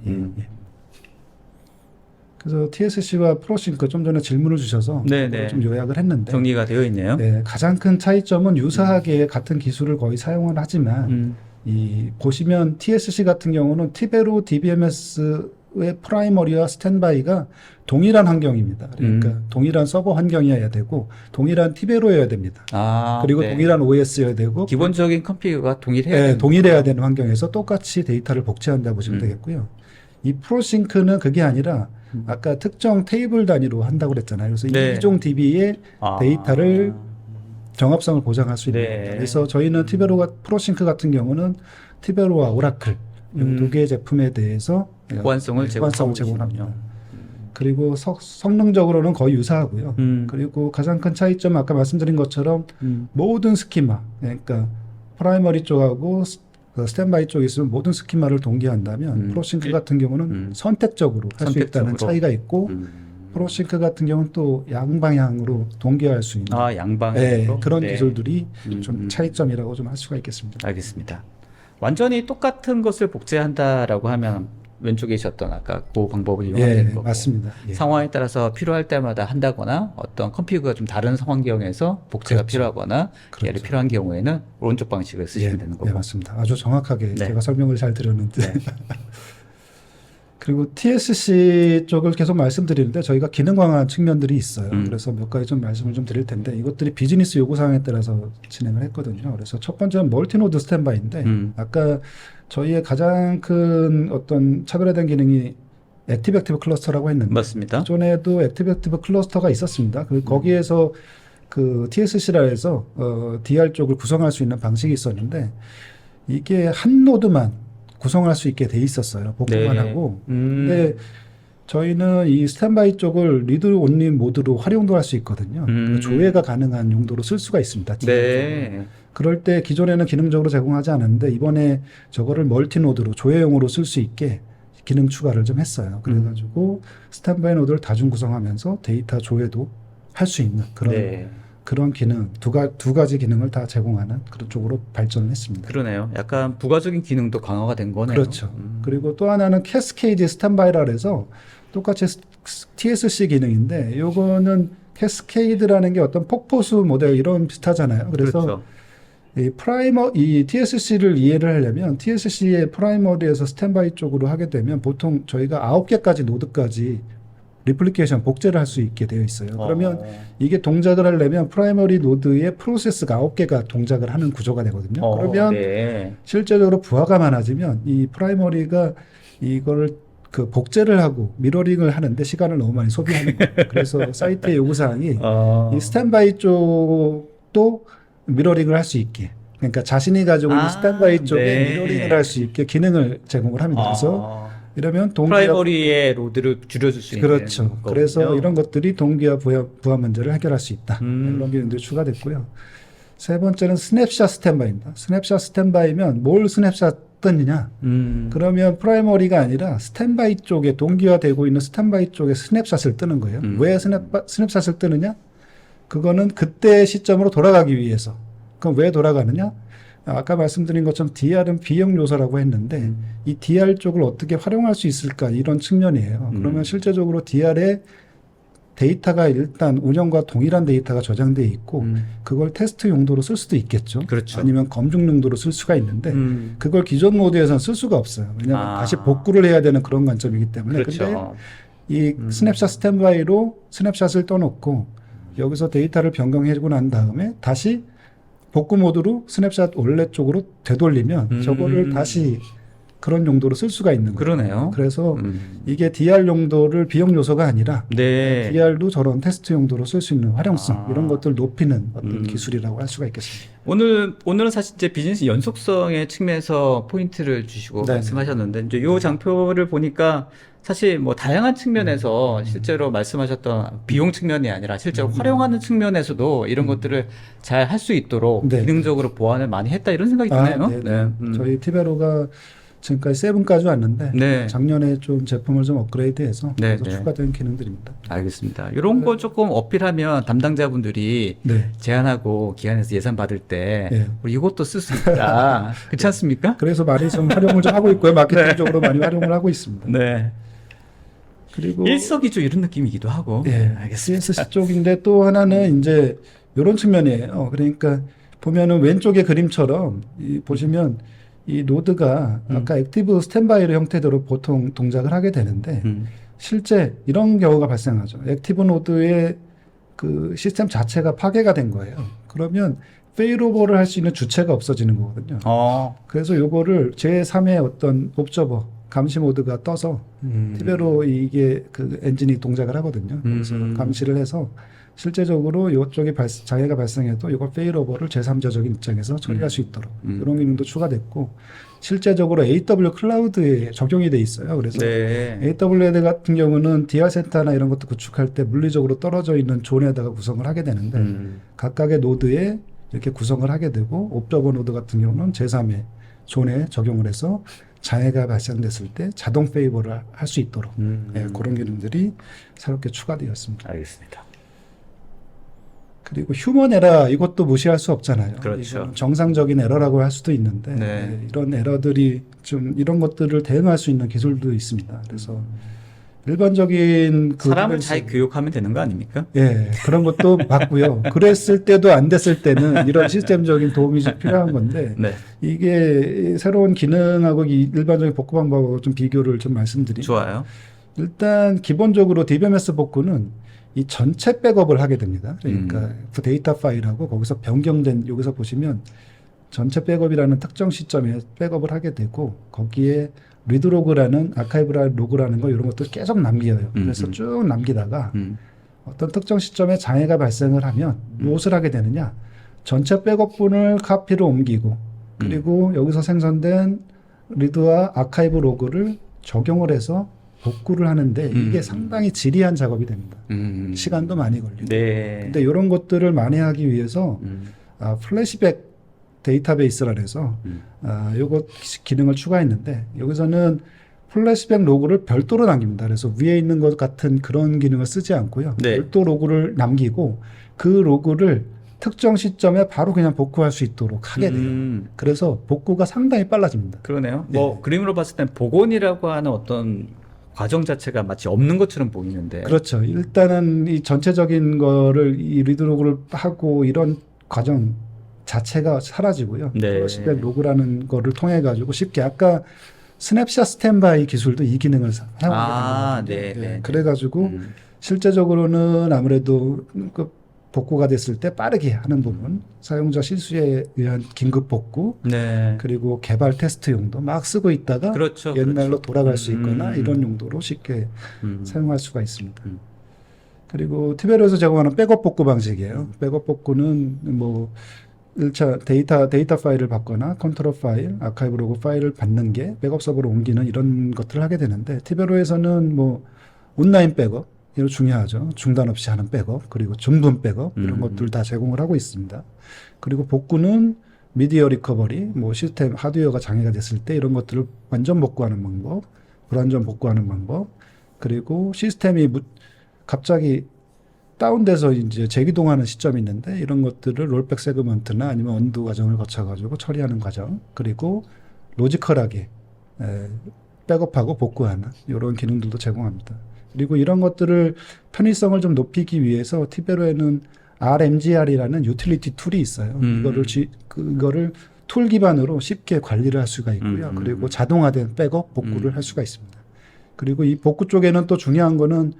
그래서 TSC와 프로싱크 좀 전에 질문을 주셔서 네네. 좀 요약을 했는데 정리가 되어 있네요. 네, 가장 큰 차이점은 유사하게 같은 기술을 거의 사용을 하지만 이 보시면 TSC 같은 경우는 티베로 DBMS의 프라이머리와 스탠바이가 동일한 환경입니다. 그러니까 동일한 서버 환경이어야 되고 동일한 티베로여야 됩니다. 그리고 네. 동일한 OS여야 되고 기본적인 컴퓨터가 동일해야 네, 되는 동일해야 되는 환경에서 똑같이 데이터를 복제한다 보시면 되겠고요. 이 프로싱크는 그게 아니라 아까 특정 테이블 단위로 한다고 그랬잖아요. 그래서 네. 이종 DB의 데이터를 정합성을 보장할 수 있는 네. 겁니다. 그래서 저희는 티베로가 프로싱크 같은 경우는 티베로와 오라클 이 두 개의 제품에 대해서 보안성을 제공합니다. 그리고 성능적으로는 거의 유사하고요. 그리고 가장 큰 차이점 아까 말씀드린 것처럼 모든 스키마, 그러니까 프라이머리 쪽하고 스탠바이 쪽에 있으면 모든 스키마를 동기한다면 프로싱크 같은 경우는 선택적으로 할 수 있다는 선택적으로. 차이가 있고 프로싱크 같은 경우는 또 양방향으로 동기화할 수 있는 양방향으로 그런 네. 기술들이 좀 차이점이라고 좀 할 수가 있겠습니다. 알겠습니다. 완전히 똑같은 것을 복제한다라고 하면 왼쪽에 계셨던 아까 그 방법을 이용하는 거고 맞습니다. 예. 상황에 따라서 필요할 때마다 한다거나 어떤 컴퓨터가 좀 다른 환경에서 복제가 그렇죠. 필요하거나 그렇죠. 얘를 필요한 경우에는 오른쪽 방식을 쓰시면 되는 거고. 네, 맞습니다. 아주 정확하게 네. 제가 설명을 잘 드렸는데. 네. 그리고 TSC 쪽을 계속 말씀드리는데 저희가 기능 강화한 측면들이 있어요. 그래서 몇 가지 좀 말씀을 좀 드릴 텐데 이것들이 비즈니스 요구 사항에 따라서 진행을 했거든요. 그래서 첫 번째는 멀티노드 스탠바이인데 아까 저희의 가장 큰 어떤 차별화된 기능이 액티브 클러스터라고 했는데 맞습니다. 기존에도 액티브 클러스터가 있었습니다. 거기에서 그 TSC라 해서 DR 쪽을 구성할 수 있는 방식이 있었는데 이게 한 노드만 구성할 수 있게 돼 있었어요. 복구만 하고. 근데 저희는 이 스탠바이 쪽을 리드 온리 모드로 활용도 할 수 있거든요. 그러니까 조회가 가능한 용도로 쓸 수가 있습니다. 네. 그럴 때 기존에는 기능적으로 제공하지 않았는데 이번에 저거를 멀티 노드로 조회용으로 쓸 수 있게 기능 추가를 좀 했어요. 그래가지고 스탠바이 노드를 다중 구성하면서 데이터 조회도 할 수 있는 그런 기능 두 가지 기능을 다 제공하는 그런 쪽으로 발전을 했습니다. 그러네요. 약간 부가적인 기능도 강화가 된 거네요. 그렇죠. 그리고 또 하나는 캐스케이드 스탠바이라 해서 똑같이 TSC 기능인데 요거는 캐스케이드라는 게 어떤 폭포수 모델 이런 비슷하잖아요. 그래서 그렇죠. 이 TSC를 이해를 하려면 TSC의 프라이머리에서 스탠바이 쪽으로 하게 되면 보통 저희가 9개까지 노드까지 리플리케이션 복제를 할 수 있게 되어 있어요. 그러면 이게 동작을 하려면 프라이머리 노드의 프로세스가 9개가 동작을 하는 구조가 되거든요. 그러면 실제적으로 부하가 많아지면 이 프라이머리가 이걸 그 복제를 하고 미러링을 하는데 시간을 너무 많이 소비하는 거예요. 그래서 사이트의 요구사항이 이 스탠바이 쪽도 미러링을 할 수 있게, 그러니까 자신이 가지고 있는 스탠바이 쪽에 미러링을 할 수 있게 기능을 제공을 합니다. 그래서 이러면 동기화 프라이머리의 로드를 줄여줄 수 있는 그렇죠. 거군요. 그래서 이런 것들이 동기화 부하 문제를 해결할 수 있다. 이런 기능들이 추가됐고요. 세 번째는 스냅샷 스탠바이입니다. 스냅샷 스탠바이면 뭘 스냅샷 뜨느냐? 그러면 프라이머리가 아니라 스탠바이 쪽에 동기화되고 있는 스탠바이 쪽에 스냅샷을 뜨는 거예요. 왜 스냅샷을 뜨느냐? 그거는 그때 시점으로 돌아가기 위해서. 그럼 왜 돌아가느냐? 아까 말씀드린 것처럼 DR은 비용 요소라고 했는데 이 DR 쪽을 어떻게 활용할 수 있을까 이런 측면이에요. 그러면 실제적으로 DR에 데이터가 일단 운영과 동일한 데이터가 저장돼 있고 그걸 테스트 용도로 쓸 수도 있겠죠. 그렇죠. 아니면 검증 용도로 쓸 수가 있는데 그걸 기존 모드에서는 쓸 수가 없어요. 왜냐하면 다시 복구를 해야 되는 그런 관점이기 때문에. 그렇죠. 근데 이 스냅샷 스탠바이로 스냅샷을 떠놓고 여기서 데이터를 변경해주고 난 다음에 다시 복구 모드로 스냅샷 원래 쪽으로 되돌리면 저거를 다시 그런 용도로 쓸 수가 있는 거예요. 그러네요. 그래서 이게 DR 용도를 비용 요소가 아니라 DR도 저런 테스트 용도로 쓸 수 있는 활용성 이런 것들 높이는 어떤 기술이라고 할 수가 있겠습니다. 오늘은 사실 이제 비즈니스 연속성의 측면에서 포인트를 주시고 말씀하셨는데 이제 요 장표를 보니까 사실 뭐 다양한 측면에서 실제로 말씀하셨던 비용 측면이 아니라 실제로 활용하는 측면에서도 이런 것들을 잘 할 수 있도록 기능적으로 보완을 많이 했다 이런 생각이 드네요. 저희 티베로가 지금까지 7까지 왔는데 작년에 좀 제품을 좀 업그레이드해서 추가된 기능들입니다. 알겠습니다. 이런 거 조금 어필하면 담당자분들이 제안하고 기관에서 예산 받을 때 우리 이것도 쓸 수 있다. 그렇지 않습니까? 그래서 많이 좀 활용을 좀 하고 있고요. 마케팅적으로 많이 활용을 하고 있습니다. 그리고 일석이조 이런 느낌이기도 하고. 예, 알겠습니다. CSC 쪽인데 또 하나는 이제 이런 측면이에요. 그러니까 보면은 왼쪽의 그림처럼 보시면 이 노드가 아까 액티브 스탠바이의 형태대로 보통 동작을 하게 되는데 실제 이런 경우가 발생하죠. 액티브 노드의 그 시스템 자체가 파괴가 된 거예요. 그러면 페일오버를 할 수 있는 주체가 없어지는 거거든요. 그래서 요거를 제3의 어떤 옵저버 감시 모드가 떠서 티베로 이게 그 엔진이 동작을 하거든요. 그래서 감시를 해서 실제적으로 이쪽에 장애가 발생해도 이걸 페일오버를 제3자적인 입장에서 처리할 수 있도록 이런 기능도 추가됐고 실제적으로 AW 클라우드에 적용이 돼 있어요. 그래서 네. AWS 같은 경우는 DR 센터나 이런 것도 구축할 때 물리적으로 떨어져 있는 존에다가 구성을 하게 되는데 각각의 노드에 이렇게 구성을 하게 되고 옵저버 노드 같은 경우는 제3의 존에 적용을 해서 장애가 발생됐을 때 자동 페이버를 할 수 있도록 예, 그런 기능들이 새롭게 추가되었습니다. 알겠습니다. 그리고 휴먼 에러 이것도 무시할 수 없잖아요. 그렇죠. 이건 정상적인 에러라고 할 수도 있는데 네. 예, 이런 에러들이 좀 이런 것들을 대응할 수 있는 기술도 있습니다. 그래서 일반적인 그 사람을 잘 교육하면 되는 거 아닙니까? 예, 그런 것도 맞고요. 그랬을 때도 안 됐을 때는 이런 시스템적인 도움이 좀 필요한 건데 네. 이게 새로운 기능하고 이 일반적인 복구 방법하고 좀 비교를 좀 말씀드리면 좋아요. 일단 기본적으로 DBMS 복구는 이 전체 백업을 하게 됩니다. 그러니까 그 데이터 파일하고 거기서 변경된 여기서 보시면 전체 백업이라는 특정 시점에 백업을 하게 되고 거기에 리드로그라는 아카이브라 로그라는 거 이런 것들 계속 남겨요. 그래서 쭉 남기다가 어떤 특정 시점에 장애가 발생을 하면 무엇을 하게 되느냐? 전체 백업분을 카피로 옮기고 그리고 여기서 생성된 리드와 아카이브 로그를 적용을 해서 복구를 하는데 이게 상당히 지리한 작업이 됩니다. 시간도 많이 걸리고. 네. 근데 이런 것들을 만회하기 위해서 플래시백 데이터베이스라 해서 요거 기능을 추가했는데 여기서는 플래시백 로그를 별도로 남깁니다. 그래서 위에 있는 것 같은 그런 기능을 쓰지 않고요. 네. 별도 로그를 남기고 그 로그를 특정 시점에 바로 그냥 복구할 수 있도록 하게 돼요. 그래서 복구가 상당히 빨라집니다. 그러네요. 뭐 그림으로 봤을 땐 복원이라고 하는 어떤 과정 자체가 마치 없는 것처럼 보이는데. 그렇죠. 일단은 이 전체적인 거를 이 리드 로그를 하고 이런 과정 자체가 사라지고요. 네. 플래시백 로그라는 거를 통해 가지고 쉽게 아까 스냅샷 스탠바이 기술도 이 기능을 사용하게 됩니다. 네. 그래 가지고 실제적으로는 아무래도 그 복구가 됐을 때 빠르게 하는 부분, 사용자 실수에 의한 긴급 복구, 네. 그리고 개발 테스트용도 막 쓰고 있다가 그렇죠. 옛날로 그렇죠. 돌아갈 수 있거나 이런 용도로 쉽게 사용할 수가 있습니다. 그리고 티베로에서 제공하는 백업 복구 방식이에요. 백업 복구는 뭐 1차 데이터 파일을 받거나 컨트롤 파일, 아카이브 로그 파일을 받는 게 백업 서버로 옮기는 이런 것들을 하게 되는데 티베로에서는 뭐 온라인 백업 이거 중요하죠. 중단 없이 하는 백업 그리고 중분 백업 이런 것들 다 제공을 하고 있습니다. 그리고 복구는 미디어 리커버리 뭐 시스템 하드웨어가 장애가 됐을 때 이런 것들을 완전 복구하는 방법, 불완전 복구하는 방법 그리고 시스템이 갑자기 다운돼서 이제 재기동하는 시점이 있는데 이런 것들을 롤백 세그먼트나 아니면 언두 과정을 거쳐가지고 처리하는 과정 그리고 로지컬하게 백업하고 복구하는 이런 기능들도 제공합니다. 그리고 이런 것들을 편의성을 좀 높이기 위해서 티베로에는 RMGR이라는 유틸리티 툴이 있어요. 그거를 툴 기반으로 쉽게 관리를 할 수가 있고요. 그리고 자동화된 백업 복구를 할 수가 있습니다. 그리고 이 복구 쪽에는 또 중요한 거는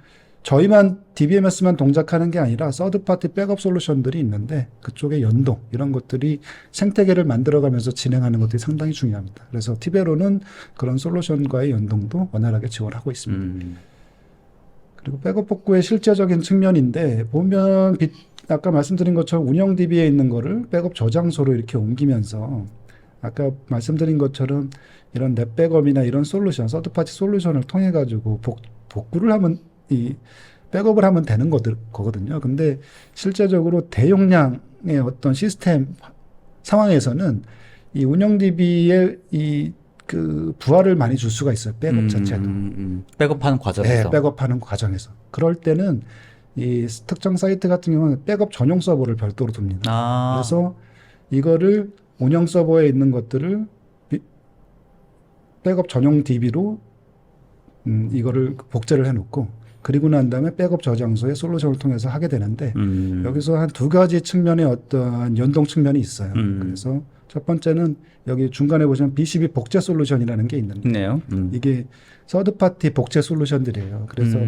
저희만 DBMS만 동작하는 게 아니라 서드파티 백업 솔루션들이 있는데 그쪽의 연동 이런 것들이 생태계를 만들어가면서 진행하는 것들이 상당히 중요합니다. 그래서 티베로는 그런 솔루션과의 연동도 원활하게 지원하고 있습니다. 그리고 백업 복구의 실제적인 측면인데 보면 아까 말씀드린 것처럼 운영 DB에 있는 거를 백업 저장소로 이렇게 옮기면서 아까 말씀드린 것처럼 이런 넷 백업이나 이런 솔루션 서드파티 솔루션을 통해 가지고 복구를 하면 이 백업을 하면 되는 거거든요. 근데 실제적으로 대용량의 어떤 시스템 상황에서는 이 운영 DB에 그 부하를 많이 줄 수가 있어요. 백업 자체도. 백업하는 과정에서. 네, 백업하는 과정에서. 그럴 때는 이 특정 사이트 같은 경우는 백업 전용 서버를 별도로 둡니다. 그래서 이거를 운영 서버에 있는 것들을 백업 전용 DB로 이거를 복제를 해놓고 그리고 난 다음에 백업 저장소의 솔루션을 통해서 하게 되는데 여기서 한 두 가지 측면의 어떤 연동 측면이 있어요. 그래서 첫 번째는 여기 중간에 보시면 BCB 복제 솔루션이라는 게 있는데 있네요. 이게 서드 파티 복제 솔루션들이에요. 그래서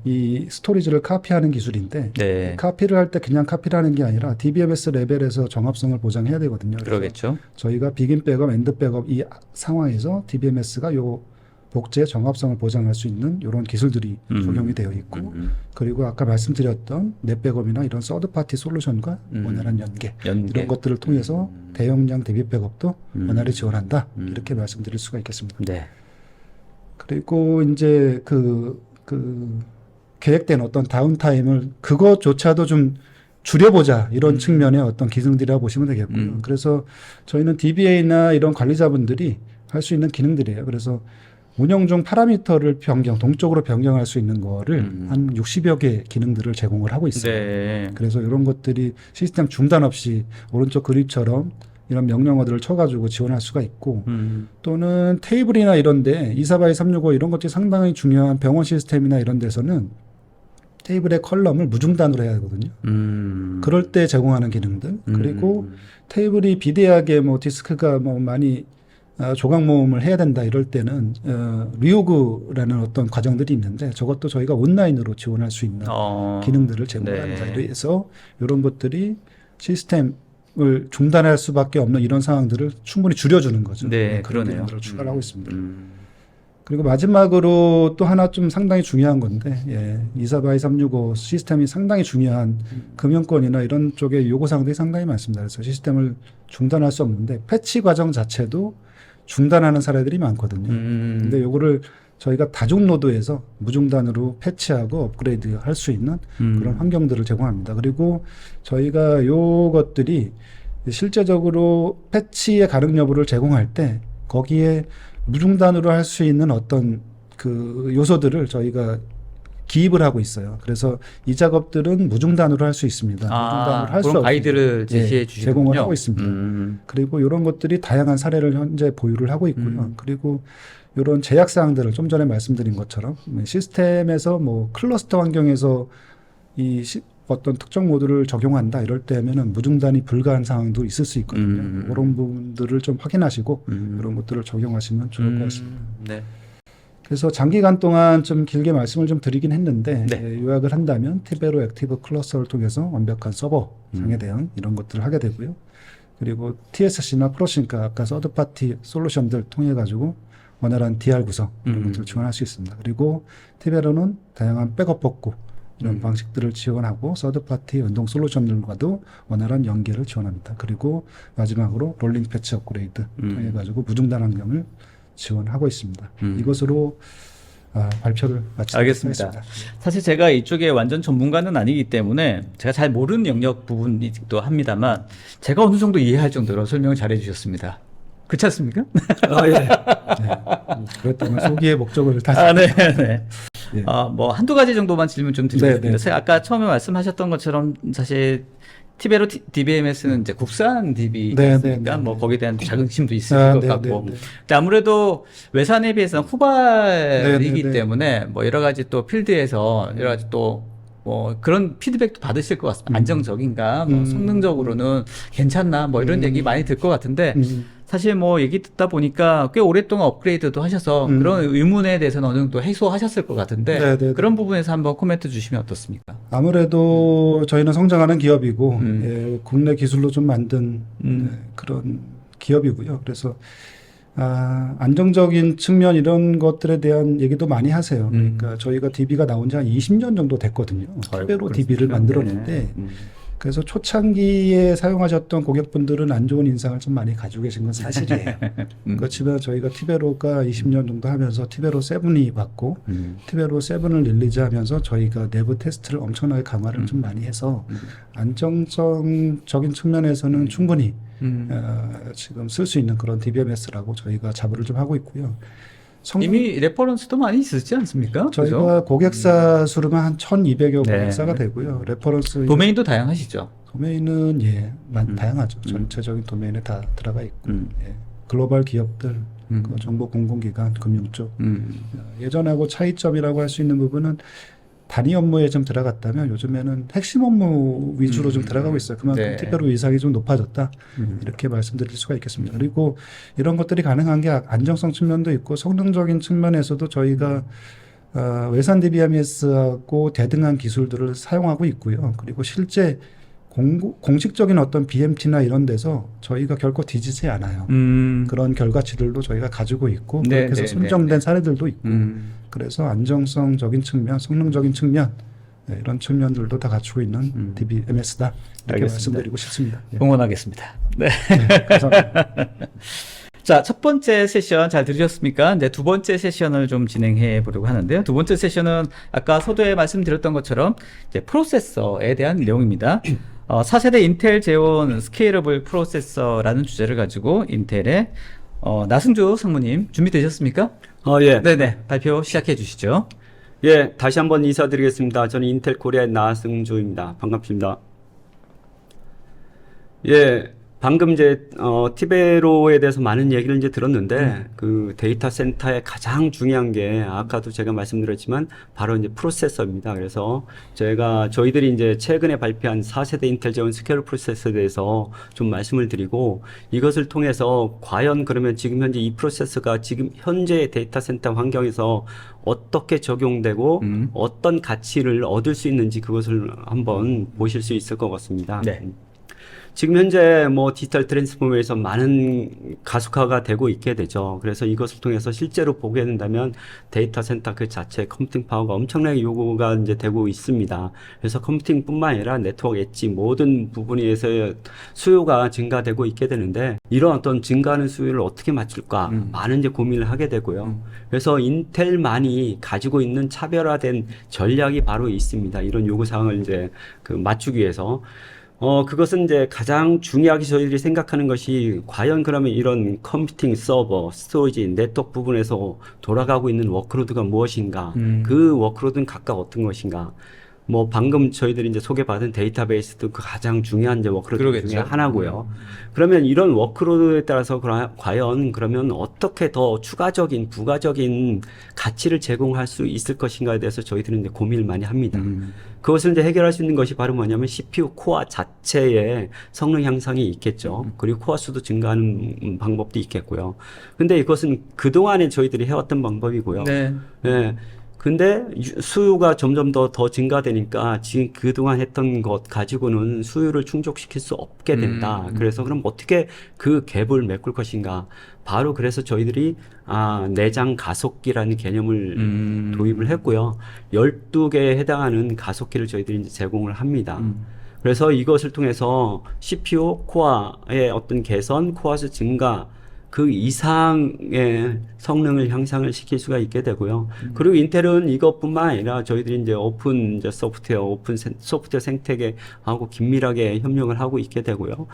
이 스토리지를 카피하는 기술인데 네. 카피를 할 때 그냥 카피를 하는 게 아니라 DBMS 레벨에서 정합성을 보장해야 되거든요. 그래서 그러겠죠. 저희가 비긴 백업, 엔드 백업 이 상황에서 DBMS가 요 복제 정합성을 보장할 수 있는 이런 기술들이 적용이 되어 있고 그리고 아까 말씀드렸던 넷백업이나 이런 서드 파티 솔루션과 원활한 연계 이런 것들을 통해서 대용량 대비 백업도 원활히 지원한다 이렇게 말씀드릴 수가 있겠습니다. 네. 그리고 이제 그 계획된 어떤 다운타임을 그것조차도 좀 줄여보자 이런 측면의 어떤 기능들이라고 보시면 되겠고요. 그래서 저희는 DBA나 이런 관리자분들이 할 수 있는 기능들이에요. 그래서 운영 중 파라미터를 동적으로 변경할 수 있는 거를 한 60여 개 기능들을 제공을 하고 있어요. 네. 그래서 이런 것들이 시스템 중단 없이 오른쪽 그립처럼 이런 명령어들을 쳐가지고 지원할 수가 있고 또는 테이블이나 이런데 242-365 이런 것들이 상당히 중요한 병원 시스템이나 이런 데서는 테이블의 컬럼을 무중단으로 해야 되거든요. 그럴 때 제공하는 기능들 그리고 테이블이 비대하게 뭐 디스크가 뭐 많이 조각 모음을 해야 된다 이럴 때는 리오그라는 어떤 과정들이 있는데 저것도 저희가 온라인으로 지원할 수 있는 기능들을 제공합니다. 네. 그래서 이런 것들이 시스템을 중단할 수밖에 없는 이런 상황들을 충분히 줄여주는 거죠. 네, 그런 그러네요. 기능들을 추가를 하고 있습니다. 그리고 마지막으로 또 하나 좀 상당히 중요한 건데 242-365 시스템이 상당히 중요한 금융권이나 이런 쪽에 요구사항들이 상당히 많습니다. 그래서 시스템을 중단할 수 없는데 패치 과정 자체도 중단하는 사례들이 많거든요. 근데 요거를 저희가 다중 노드에서 무중단으로 패치하고 업그레이드 할 수 있는 그런 환경들을 제공합니다. 그리고 저희가 요것들이 실제적으로 패치의 가능 여부를 제공할 때 거기에 무중단으로 할 수 있는 어떤 그 요소들을 저희가 기입을 하고 있어요. 그래서 이 작업들은 무중단으로 할 수 있습니다. 무중단으로 할 수 그런 없습니다. 가이드를 제시해 예, 주시군요. 제공을 하고 있습니다. 그리고 이런 것들이 다양한 사례를 현재 보유를 하고 있고요. 그리고 이런 제약 사항들을 좀 전에 말씀드린 것처럼 시스템에서 뭐 클러스터 환경에서 어떤 특정 모드를 적용한다 이럴 때면은 무중단이 불가한 상황도 있을 수 있거든요. 그런 부분들을 좀 확인하시고 이런 것들을 적용하시면 좋을 것 같습니다. 네. 그래서 장기간 동안 좀 길게 말씀을 좀 드리긴 했는데 네. 요약을 한다면 티베로 액티브 클러스터를 통해서 완벽한 서버 상에 대한 이런 것들을 하게 되고요. 그리고 TSC나 프로싱카 아까 서드파티 솔루션들 통해 가지고 원활한 DR 구성 이런 것들을 지원할 수 있습니다. 그리고 티베로는 다양한 백업 복구 이런 방식들을 지원하고 서드파티 연동 솔루션들과도 원활한 연계를 지원합니다. 그리고 마지막으로 롤링 패치 업그레이드 통해 가지고 무중단 환경을 지원하고 있습니다. 이것으로 발표를 마치도록 알겠습니다. 하겠습니다. 사실 제가 이쪽에 완전 전문가는 아니기 때문에 제가 잘 모르는 영역 부분이기도 합니다만 제가 어느 정도 이해할 정도로 설명을 잘해 주셨습니다. 그렇지 않습니까? 예. 네. 그렇다면 소기의 목적을 다시 네. 예. 뭐 한두 가지 정도만 질문 좀 드리고 네, 싶습니다. 네. 아까 처음에 말씀하셨던 것처럼 사실 티베로 DBMS는 이제 국산 DB 네, 였으니까 네, 뭐 네. 거기에 대한 자긍심도 있을 것 네, 같고 네, 네. 근데 아무래도 외산에 비해서는 후발이기 네, 네, 네. 때문에 뭐 여러 가지 또 필드에서 여러 가지 또 뭐 그런 피드백도 받으실 것 같습니다. 안정적인가, 뭐 성능적으로는 괜찮나, 뭐 이런 얘기 많이 들 것 같은데 사실 뭐 얘기 듣다 보니까 꽤 오랫동안 업그레이드도 하셔서 그런 의문에 대해서는 어느 정도 해소하셨을 것 같은데 네, 네, 네. 그런 부분에서 한번 코멘트 주시면 어떻습니까? 아무래도 저희는 성장하는 기업이고 예, 국내 기술로 좀 만든 그런 기업이고요. 그래서 안정적인 측면 이런 것들에 대한 얘기도 많이 하세요. 그러니까 저희가 DB가 나온 지 한 20년 정도 됐거든요. 티베로 DB를 만들었는데 그래서 초창기에 사용하셨던 고객분들은 안 좋은 인상을 좀 많이 가지고 계신 건 사실이에요. 그렇지만 저희가 티베로가 20년 정도 하면서 티베로 7이 왔고 티베로 7을 릴리즈하면서 저희가 내부 테스트를 엄청나게 강화를 좀 많이 해서 안정적인 측면에서는 충분히 지금 쓸 수 있는 그런 DBMS라고 저희가 자부를 좀 하고 있고요. 이미 레퍼런스도 많이 있으시지 않습니까? 저희가 그죠? 고객사 수로만 한 1,200여 네. 고객사가 되고요. 레퍼런스 도메인도 다양하시죠? 도메인은 다양하죠. 전체적인 도메인에 다 들어가 있고 예. 글로벌 기업들 그 정보 공공기관, 금융 쪽. 예전하고 차이점이라고 할 수 있는 부분은 단위 업무에 좀 들어갔다면 요즘에는 핵심 업무 위주로 좀 들어가고 있어요. 그만큼 네. 특별 위상이 좀 높아졌다. 이렇게 말씀드릴 수가 있겠습니다. 그리고 이런 것들이 가능한 게 안정성 측면도 있고 성능적인 측면에서도 저희가 외산 DBMS하고 대등한 기술들을 사용하고 있고요. 그리고 실제 공식적인 어떤 BMT나 이런 데서 저희가 결코 뒤지지 않아요. 그런 결과치들도 저희가 가지고 있고 네, 그렇게 해서 네, 선정된 네, 네. 사례들도 있고 그래서 안정성적인 측면, 성능적인 측면 이런 측면들도 다 갖추고 있는 DBMS다 이렇게 알겠습니다. 말씀드리고 싶습니다. 예. 응원하겠습니다. 네. 네, 감사합니다. 자, 첫 번째 세션 잘 들으셨습니까? 이제 두 번째 세션을 좀 진행해 보려고 하는데요. 두 번째 세션은 아까 서두에 말씀드렸던 것처럼 이제 프로세서에 대한 내용입니다. 4세대 인텔 제온 스케일러블 프로세서라는 주제를 가지고 인텔의 나승주 상무님 준비되셨습니까? 예. 네네, 발표 시작해 주시죠. 예, 다시 한번 인사드리겠습니다. 저는 인텔 코리아의 나승주입니다. 반갑습니다. 예, 방금 이제 티베로에 대해서 많은 얘기를 이제 들었는데 그 데이터 센터의 가장 중요한 게 아까도 제가 말씀드렸지만 바로 이제 프로세서입니다. 그래서 저희들이 이제 최근에 발표한 4세대 인텔 제온 스케일 프로세서에 대해서 좀 말씀을 드리고 이것을 통해서 과연 그러면 지금 현재 이 프로세서가 지금 현재 데이터 센터 환경에서 어떻게 적용되고 어떤 가치를 얻을 수 있는지 그것을 한번 보실 수 있을 것 같습니다. 네. 지금 현재 뭐 디지털 트랜스포머에서 많은 가속화가 되고 있게 되죠. 그래서 이것을 통해서 실제로 보게 된다면 데이터 센터 그 자체 컴퓨팅 파워가 엄청나게 요구가 이제 되고 있습니다. 그래서 컴퓨팅뿐만 아니라 네트워크 엣지 모든 부분에서 수요가 증가되고 있게 되는데 이런 어떤 증가하는 수요를 어떻게 맞출까 많은 이제 고민을 하게 되고요. 그래서 인텔만이 가지고 있는 차별화된 전략이 바로 있습니다. 이런 요구 사항을 이제 그 맞추기 위해서. 그것은 이제 가장 중요하게 저희들이 생각하는 것이 과연 그러면 이런 컴퓨팅 서버, 스토리지, 네트워크 부분에서 돌아가고 있는 워크로드가 무엇인가? 그 워크로드는 각각 어떤 것인가? 뭐 방금 저희들이 이제 소개받은 데이터베이스도 그 가장 중요한 이제 워크로드 그러겠죠. 중에 하나고요. 그러면 이런 워크로드에 따라서 과연 그러면 어떻게 더 추가적인 부가적인 가치를 제공할 수 있을 것인가에 대해서 저희들은 이제 고민을 많이 합니다. 그것을 이제 해결할 수 있는 것이 바로 뭐냐면 CPU 코어 자체의 성능 향상이 있겠죠. 그리고 코어 수도 증가하는 방법도 있겠고요. 근데 이것은 그동안에 저희들이 해왔던 방법이고요. 네. 예. 근데 수요가 점점 더 증가되니까 지금 그동안 했던 것 가지고는 수요를 충족시킬 수 없게 된다. 그래서 그럼 어떻게 그 갭을 메꿀 것인가. 바로 그래서 저희들이 내장 가속기라는 개념을 도입을 했고요. 12개에 해당하는 가속기를 저희들이 이제 제공을 합니다. 그래서 이것을 통해서 CPU 코어의 어떤 개선, 코어 수 증가 그 이상의 성능을 향상을 시킬 수가 있게 되고요. 그리고 인텔은 이것뿐만 아니라 저희들이 이제 오픈 이제 소프트웨어 생태계하고 긴밀하게 협력을 하고 있게 되고요.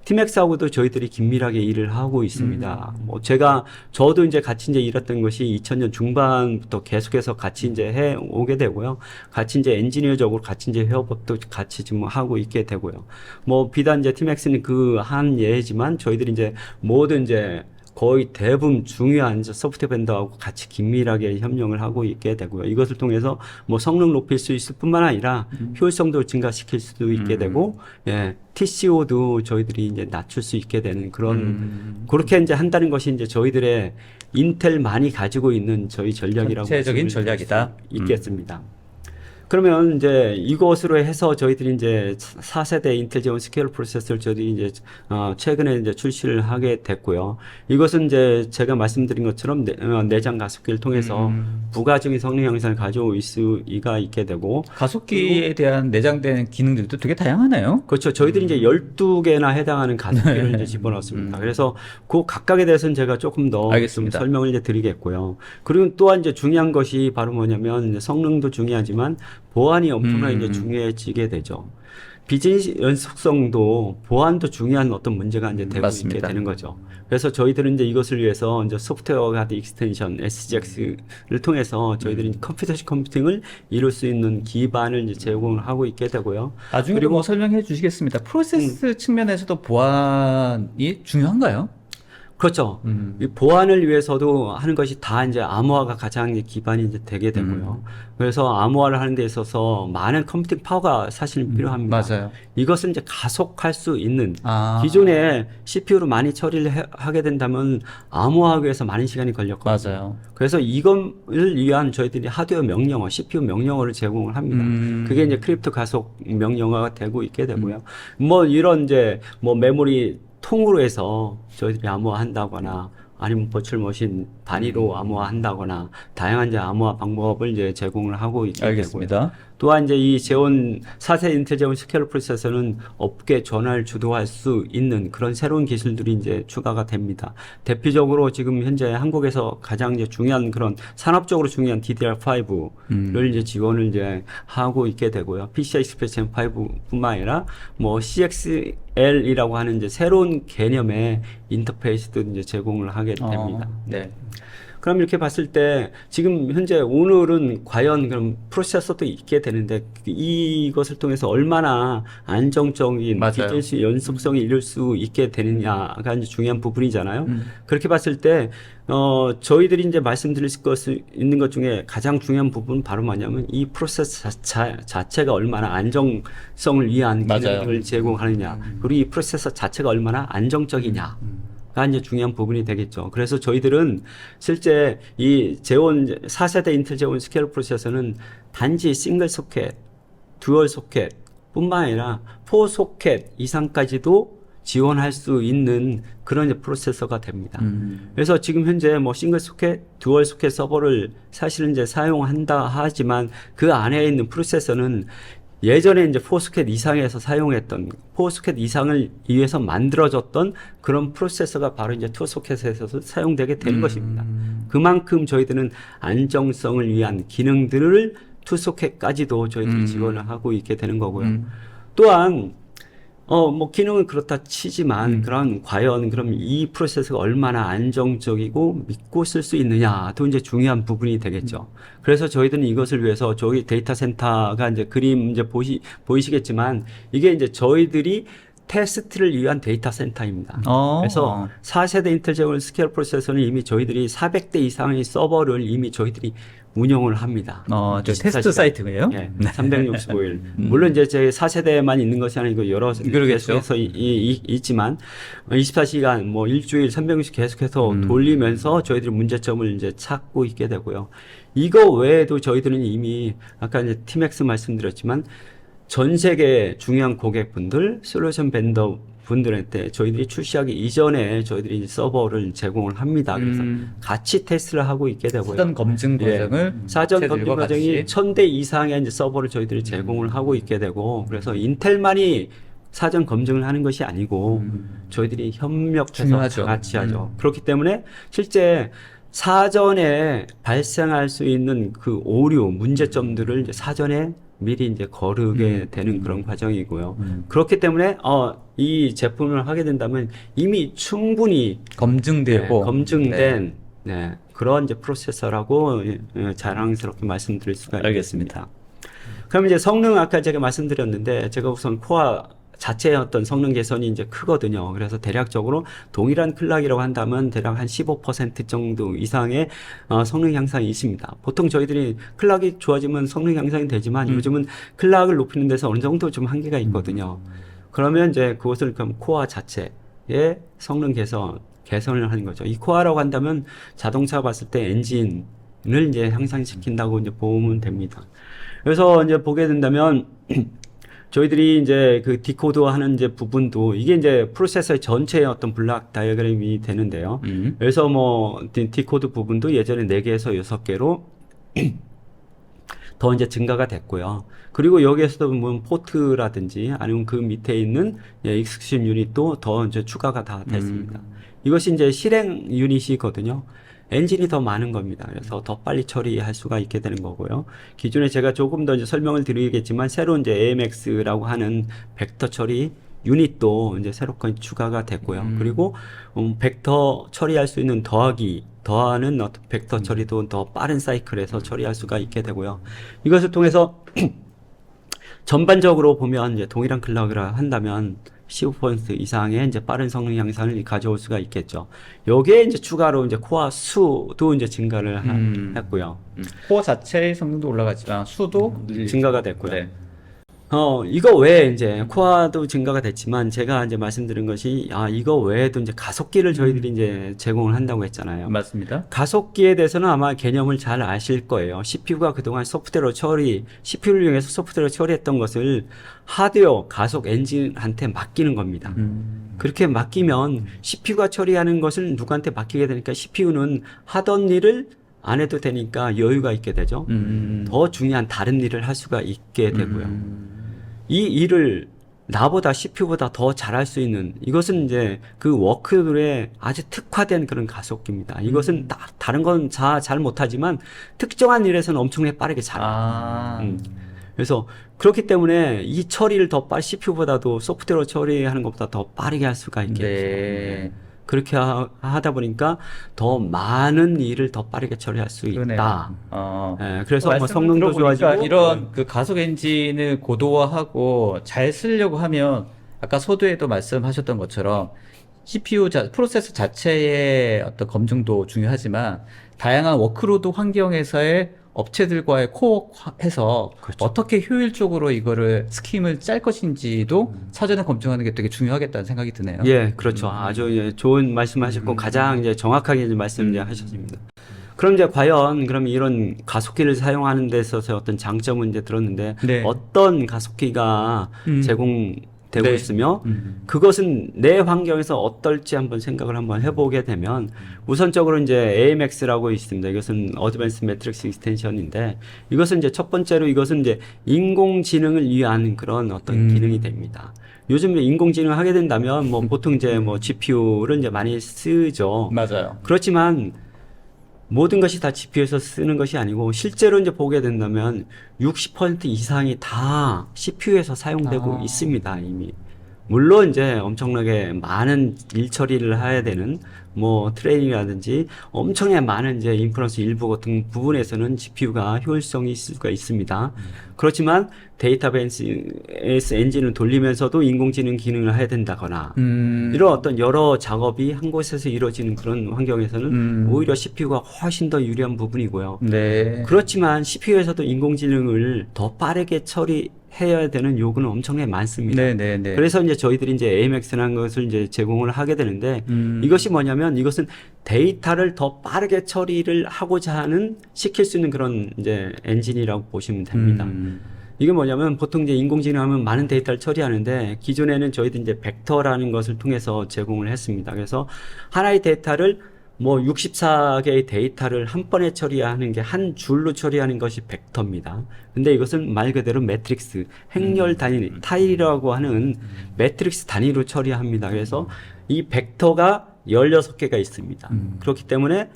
티맥스하고도 저희들이 긴밀하게 일을 하고 있습니다. 뭐 저도 이제 같이 이제 일했던 것이 2000년 중반부터 계속해서 같이 이제 해 오게 되고요. 같이 이제 엔지니어적으로 같이 이제 협업도 같이 지금 하고 있게 되고요. 뭐 비단 이제 티맥스는 그 한 예지만 저희들이 이제 모든 이제 거의 대부분 중요한 소프트웨어 벤더하고 같이 긴밀하게 협력을 하고 있게 되고요. 이것을 통해서 뭐 성능 높일 수 있을 뿐만 아니라 효율성도 증가시킬 수도 있게 되고, 예, TCO도 저희들이 이제 낮출 수 있게 되는 그런, 그렇게 이제 한다는 것이 이제 저희들의 인텔만이 가지고 있는 저희 전략이라고. 전체적인 전략이다. 있겠습니다. 그러면 이제 이것으로 해서 저희들이 이제 4세대 인텔 제온 스케일 프로세서를 저희들이 이제 최근에 이제 출시를 하게 됐고요. 이것은 이제 제가 말씀드린 것처럼 내장 가속기를 통해서 부가적인 성능 향상을 가져올 수가 있게 되고 가속기에 대한 내장된 기능들도 되게 다양하네요. 그렇죠. 저희들이 이제 12개나 해당하는 가속기를 이제 집어넣었습니다. 그래서 그 각각에 대해서는 제가 조금 더 좀 설명을 이제 드리겠고요. 그리고 또한 이제 중요한 것이 바로 뭐냐면 이제 성능도 중요하지만 보안이 엄청나게 이제 중요해지게 되죠. 비즈니스 연속성도 보안도 중요한 어떤 문제가 이제 되고 맞습니다. 있게 되는 거죠. 그래서 저희들은 이제 이것을 위해서 이제 소프트웨어 하드 익스텐션 SGX를 통해서 저희들이 컴퓨터식 컴퓨팅을 이룰 수 있는 기반을 이제 제공을 하고 있게 되고요. 나중에 그리고 뭐 설명해 주시겠습니다. 프로세스 측면에서도 보안이 중요한가요? 그렇죠. 이 보안을 위해서도 하는 것이 다 이제 암호화가 가장 이제 기반이 이제 되게 되고요. 그래서 암호화를 하는 데 있어서 많은 컴퓨팅 파워가 사실 필요합니다. 맞아요. 이것을 이제 가속할 수 있는 아. 기존에 CPU로 많이 처리를 하게 된다면 암호화하기 위해서 많은 시간이 걸렸거든요. 맞아요. 그래서 이것을 위한 저희들이 하드웨어 명령어, CPU 명령어를 제공을 합니다. 그게 이제 크립토 가속 명령어가 되고 있게 되고요. 뭐 이런 이제 뭐 메모리 통으로 해서 저희들이 암호화한다거나 아니면 버추얼 머신 단위로 암호화한다거나 다양한 이제 암호화 방법을 이제 제공을 하고 있게 되고요. 알겠습니다. 또한 이제 이 제온 4세 인텔 제온 스케일러 프로세서는 업계 전환을 주도할 수 있는 그런 새로운 기술들이 이제 추가가 됩니다. 대표적으로 지금 현재 한국에서 가장 이제 중요한 그런 산업적으로 중요한 DDR5를 이제 지원을 이제 하고 있게 되고요. PCI Express Gen 5뿐만 아니라 뭐 CXL이라고 하는 이제 새로운 개념의 인터페이스도 이제 제공을 하게 됩니다. 네. 그럼 이렇게 봤을 때 지금 현재 오늘은 과연 그럼 프로세서도 있게 되는데 이것을 통해서 얼마나 안정적인 맞아요. 비즈니스 연속성이 이룰 수 있게 되느냐가 이제 중요한 부분이잖아요. 그렇게 봤을 때 저희들이 이제 말씀드릴 것을 있는 것 중에 가장 중요한 부분은 바로 뭐냐면 이 프로세서 자체가 얼마나 안정성을 위한 맞아요. 기능을 제공하느냐, 그리고 이 프로세서 자체가 얼마나 안정적이냐. 가 이제 중요한 부분이 되겠죠. 그래서 저희들은 실제 이 제온 4세대 인텔 제온 스케일러 프로세서는 단지 싱글 소켓, 듀얼 소켓 뿐만 아니라 4소켓 이상까지도 지원할 수 있는 그런 이제 프로세서가 됩니다. 그래서 지금 현재 뭐 싱글 소켓, 듀얼 소켓 서버를 사실은 이제 사용한다 하지만 그 안에 있는 프로세서는 예전에 이제 4소켓 이상에서 사용했던 4소켓 이상을 위해서 만들어졌던 그런 프로세서가 바로 이제 2소켓에서 사용되게 되는 것입니다. 그만큼 저희들은 안정성을 위한 기능들을 2소켓까지도 저희들이 지원을 하고 있게 되는 거고요. 또한 뭐 기능은 그렇다 치지만 과연 그럼 이 프로세서가 얼마나 안정적이고 믿고 쓸 수 있느냐도 이제 중요한 부분이 되겠죠. 그래서 저희들은 이것을 위해서 저희 데이터 센터가 이제 그림 이제 보이시겠지만 이게 이제 저희들이 테스트를 위한 데이터 센터입니다. 그래서 4세대 인텔 제온 스케일러 프로세서는 이미 저희들이 400대 이상의 서버를 이미 저희들이 운영을 합니다. 저 테스트 사이트예요? 네, 365일. 물론 이제 제 4세대만 있는 것이 아니고 여러 계속해서 있지만 24시간 뭐 일주일 360 계속해서 돌리면서 저희들이 문제점을 이제 찾고 있게 되고요. 이거 외에도 저희들은 이미 아까 이제 티맥스 말씀드렸지만 전 세계 중요한 고객분들, 솔루션 벤더 분들한테 저희들이 출시하기 이전에 저희들이 서버를 제공을 합니다. 그래서 같이 테스트를 하고 있게 되고요. 사전 검증 과정을 사전 검증 과정이 같이. 1000대 이상의 이제 서버를 저희들이 제공을 하고 있게 되고 그래서 인텔만이 사전 검증을 하는 것이 아니고 저희들이 협력해서 중요하죠. 같이 하죠. 그렇기 때문에 실제 사전에 발생할 수 있는 그 오류, 문제점들을 이제 사전에 미리 이제 거르게 되는 그런 과정이고요. 그렇기 때문에 이 제품을 하게 된다면 이미 충분히 검증되고 검증된 그런 이제 프로세서라고 자랑스럽게 말씀드릴 수가 알겠습니다. 있겠습니다. 그럼 이제 성능 아까 제가 말씀드렸는데 제가 우선 코어 자체의 어떤 성능 개선이 이제 크거든요. 그래서 대략적으로 동일한 클락이라고 한다면 대략 한 15% 정도 이상의 성능 향상이 있습니다. 보통 저희들이 클락이 좋아지면 성능 향상이 되지만 요즘은 클락을 높이는 데서 어느 정도 좀 한계가 있거든요. 그러면 이제 그것을 그럼 코어 자체의 성능 개선을 하는 거죠. 이 코어라고 한다면 자동차 봤을 때 엔진을 이제 향상시킨다고 이제 보면 됩니다. 그래서 이제 보게 된다면 저희들이 이제 그 디코드 하는 이제 부분도 이게 이제 프로세서의 전체의 어떤 블락 다이어그램이 되는데요. 그래서 뭐 디코드 부분도 예전에 4개에서 6개로 더 이제 증가가 됐고요. 그리고 여기에서도 보면 포트라든지 아니면 그 밑에 있는 익스큐션 유닛도 더 이제 추가가 다 됐습니다. 이것이 이제 실행 유닛이거든요. 엔진이 더 많은 겁니다. 그래서 더 빨리 처리할 수가 있게 되는 거고요. 기존에 제가 조금 더 이제 설명을 드리겠지만 새로 이제 AMX라고 하는 벡터 처리 유닛도 이제 새롭게 추가가 됐고요. 그리고 벡터 처리할 수 있는 더하는 어떤 벡터 처리도 더 빠른 사이클에서 처리할 수가 있게 되고요. 이것을 통해서 전반적으로 보면 이제 동일한 클락을 한다면 15% 이상의 이제 빠른 성능 향상을 가져올 수가 있겠죠. 여기에 이제 추가로 이제 코어 수도 이제 증가를 했고요. 코어 자체의 성능도 올라갔지만 수도 증가가 됐고요. 네. 이거 외에 이제 코어도 증가가 됐지만 제가 이제 말씀드린 것이 이거 외에도 이제 가속기를 저희들이 이제 제공을 한다고 했잖아요. 맞습니다. 가속기에 대해서는 아마 개념을 잘 아실 거예요. CPU가 그동안 소프트웨어 처리, CPU를 이용해서 소프트웨어 처리했던 것을 하드웨어 가속 엔진한테 맡기는 겁니다. 그렇게 맡기면 CPU가 처리하는 것을 누구한테 맡기게 되니까 CPU는 하던 일을 안 해도 되니까 여유가 있게 되죠. 더 중요한 다른 일을 할 수가 있게 되고요. 이 일을 나보다 CPU보다 더 잘할 수 있는 이것은 이제 그 워크들에 아주 특화된 그런 가속기입니다. 이것은 다른 건 잘 못하지만 특정한 일에서는 엄청나게 빠르게 잘해요. 그래서 그렇기 때문에 이 처리를 더 CPU보다도 소프트웨어 처리하는 것보다 더 빠르게 할 수가 있겠죠. 네. 그렇게 하다 보니까 더 많은 일을 더 빠르게 처리할 수 있다. 네, 그래서 뭐 성능도 좋아지고 이런 그 가속 엔진을 고도화하고 잘 쓰려고 하면 아까 서두에도 말씀하셨던 것처럼 CPU 프로세서 자체의 어떤 검증도 중요하지만 다양한 워크로드 환경에서의 업체들과의 코어해서 그렇죠. 어떻게 효율적으로 이거를 스킴을 짤 것인지도 사전에 검증하는 게 되게 중요하겠다는 생각이 드네요. 예, 그렇죠. 아주 좋은 말씀하셨고 가장 이제 정확하게 이제 말씀 이제 하셨습니다. 그럼 이제 과연 그럼 이런 가속기를 사용하는 데 있어서 어떤 장점은 이제 들었는데 네. 어떤 가속기가 제공되고 네. 있으며 그것은 내 환경에서 어떨지 한번 생각을 한번 해보게 되면 우선적으로 이제 AMX라고 있습니다. 이것은 어드밴스 매트릭스 익스텐션인데 이것은 이제 첫 번째로 이것은 이제 인공지능을 위한 그런 어떤 기능이 됩니다. 요즘 인공지능을 하게 된다면 뭐 보통 이제 뭐 GPU를 이제 많이 쓰죠. 맞아요. 그렇지만 모든 것이 다 GPU에서 쓰는 것이 아니고 실제로 이제 보게 된다면 60% 이상이 다 CPU에서 사용되고 있습니다, 이미. 물론 이제 엄청나게 많은 일 처리를 해야 되는 뭐 트레이닝이라든지 엄청나게 많은 이제 인퍼런스 일부 같은 부분에서는 GPU가 효율성이 있을 수가 있습니다. 그렇지만 데이터베이스 엔진을 돌리면서도 인공지능 기능을 해야 된다거나 이런 어떤 여러 작업이 한 곳에서 이루어지는 그런 환경에서는 오히려 CPU가 훨씬 더 유리한 부분이고요. 네. 그렇지만 CPU에서도 인공지능을 더 빠르게 처리해야 되는 요구는 엄청나게 많습니다. 네네네. 그래서 이제 저희들이 이제 AMX라는 것을 이제 제공을 하게 되는데 이것이 뭐냐면 이것은 데이터를 더 빠르게 처리를 하고자 하는 시킬 수 있는 그런 이제 엔진이라고 보시면 됩니다. 이게 뭐냐면 보통 이제 인공지능 하면 많은 데이터를 처리하는데 기존에는 저희도 이제 벡터라는 것을 통해서 제공을 했습니다. 그래서 하나의 데이터를 뭐 64개의 데이터를 한 번에 처리하는 게 한 줄로 처리하는 것이 벡터입니다. 근데 이것은 말 그대로 매트릭스, 행렬 단위, 타일이라고 하는 매트릭스 단위로 처리합니다. 그래서 이 벡터가 16개가 있습니다. 그렇기 때문에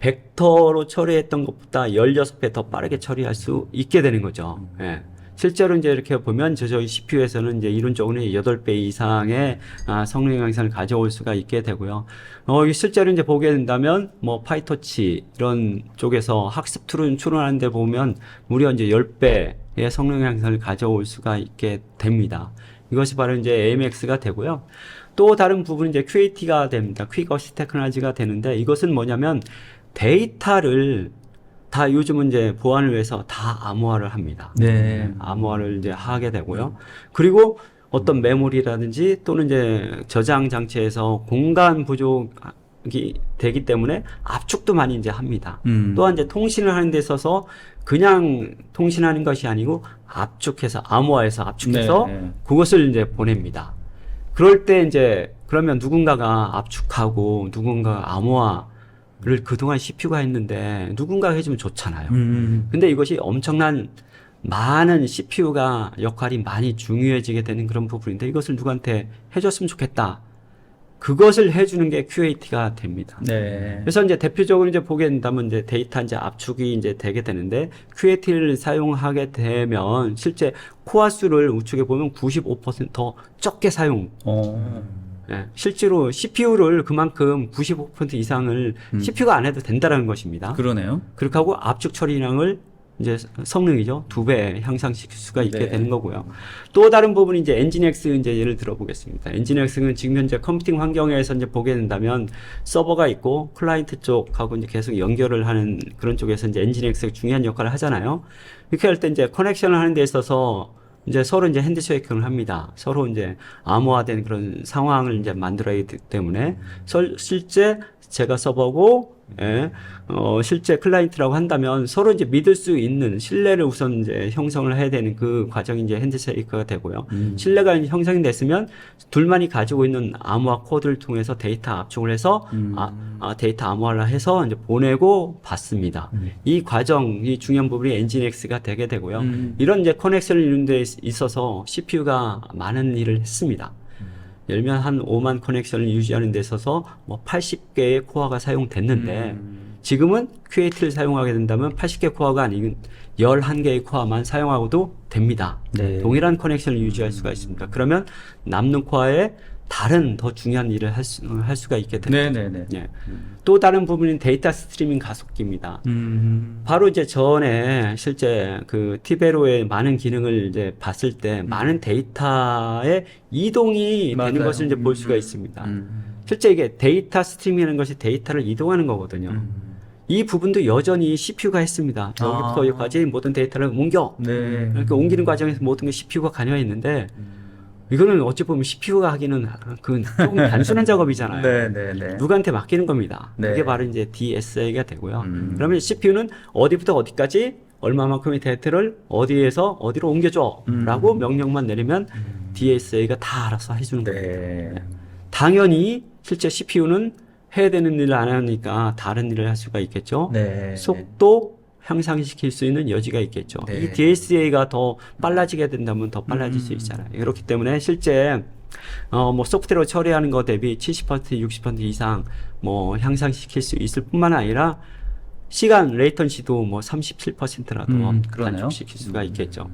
벡터로 처리했던 것보다 16배 더 빠르게 처리할 수 있게 되는 거죠. 예. 실제로 이제 이렇게 보면 저희 CPU에서는 이제 이론적으로는 8배 이상의 성능 향상을 가져올 수가 있게 되고요. 실제로 이제 보게 된다면 뭐 파이토치 이런 쪽에서 학습 툴을 추론하는 데 보면 무려 이제 10배의 성능 향상을 가져올 수가 있게 됩니다. 이것이 바로 이제 AMX가 되고요. 또 다른 부분은 이제 QAT가 됩니다. 퀵어시스트 테크놀로지가 되는데 이것은 뭐냐면 데이터를 다 요즘은 이제 보안을 위해서 다 암호화를 합니다. 네. 암호화를 이제 하게 되고요. 그리고 어떤 메모리라든지 또는 이제 저장 장치에서 공간 부족이 되기 때문에 압축도 많이 이제 합니다. 또한 이제 통신을 하는 데 있어서 그냥 통신하는 것이 아니고 압축해서 암호화해서 압축해서 네. 그것을 이제 보냅니다. 그럴 때 이제 그러면 누군가가 압축하고 누군가가 암호화를 그동안 CPU가 했는데 누군가가 해주면 좋잖아요. 근데 이것이 엄청난 많은 CPU가 역할이 많이 중요해지게 되는 그런 부분인데 이것을 누구한테 해줬으면 좋겠다. 그것을 해주는 게 QAT가 됩니다. 네. 그래서 이제 대표적으로 이제 보게 된다면 이제 데이터 이제 압축이 이제 되게 되는데 QAT를 사용하게 되면 실제 코어 수를 우측에 보면 95%더 적게 사용. 예, 실제로 CPU를 그만큼 95% 이상을 CPU가 안 해도 된다라는 것입니다. 그러네요. 그렇게 하고 압축 처리량을 이제 성능이죠. 2배 향상시킬 수가 있게 네. 되는 거고요. 또 다른 부분이 이제 엔진X 이제 예를 들어보겠습니다. 엔진X는 지금 현재 컴퓨팅 환경에서 이제 보게 된다면 서버가 있고 클라이언트 쪽하고 이제 계속 연결을 하는 그런 쪽에서 이제 엔진X가 중요한 역할을 하잖아요. 이렇게 할 때 이제 커넥션을 하는 데 있어서 이제 서로 이제 핸드쉐이킹을 합니다. 서로 이제 암호화된 그런 상황을 이제 만들어야 되기 때문에 실제 제가 서버고 실제 클라이언트라고 한다면 서로 이제 믿을 수 있는 신뢰를 우선 이제 형성을 해야 되는 그 과정이 이제 핸드쉐이크가 되고요. 신뢰가 형성이 됐으면 둘만이 가지고 있는 암호화 코드를 통해서 데이터 압축을 해서 데이터 암호화를 해서 이제 보내고 받습니다. 이 과정이 중요한 부분이 엔진X가 되게 되고요. 이런 이제 커넥션을 이루는 데 있어서 CPU가 많은 일을 했습니다. 예를 들면 한 5만 커넥션을 유지하는 데 있어서 뭐 80개의 코어가 사용됐는데 지금은 Q8를 사용하게 된다면 80개 코어가 아닌 11개의 코어만 사용하고도 됩니다. 네. 동일한 커넥션을 유지할 수가 있습니다. 그러면 남는 코어에 다른 더 중요한 일을 할 수가 있게 됩니다. 네네네. 예. 또 다른 부분은 데이터 스트리밍 가속기입니다. 바로 이제 전에 실제 그 티베로의 많은 기능을 이제 봤을 때 많은 데이터의 이동이 맞아요. 되는 것을 이제 볼 수가 있습니다. 실제 이게 데이터 스트리밍이라는 것이 데이터를 이동하는 거거든요. 이 부분도 여전히 CPU가 했습니다. 여기부터 여기까지 모든 데이터를 옮겨. 네. 이렇게 옮기는 과정에서 모든 게 CPU가 관여했는데 이거는 어찌 보면 CPU가 하기는 그 조금 단순한 작업이잖아요. 네네네. 누구한테 맡기는 겁니다. 네. 그게 바로 이제 DSA가 되고요. 그러면 CPU는 어디부터 어디까지 얼마만큼의 데이터를 어디에서 어디로 옮겨줘 라고 명령만 내리면 DSA가 다 알아서 해주는 겁니다. 네. 당연히 실제 CPU는 해야 되는 일을 안 하니까 다른 일을 할 수가 있겠죠. 네. 속도 향상시킬 수 있는 여지가 있겠죠. 네. 이 DSA가 더 빨라지게 된다면 더 빨라질 수 있잖아요. 그렇기 때문에 실제 뭐 소프트웨어 처리하는 거 대비 70% 60% 이상 뭐 향상시킬 수 있을 뿐만 아니라 시간 레이턴시도 뭐 37%라도 그러네요. 단축시킬 수가 있겠죠.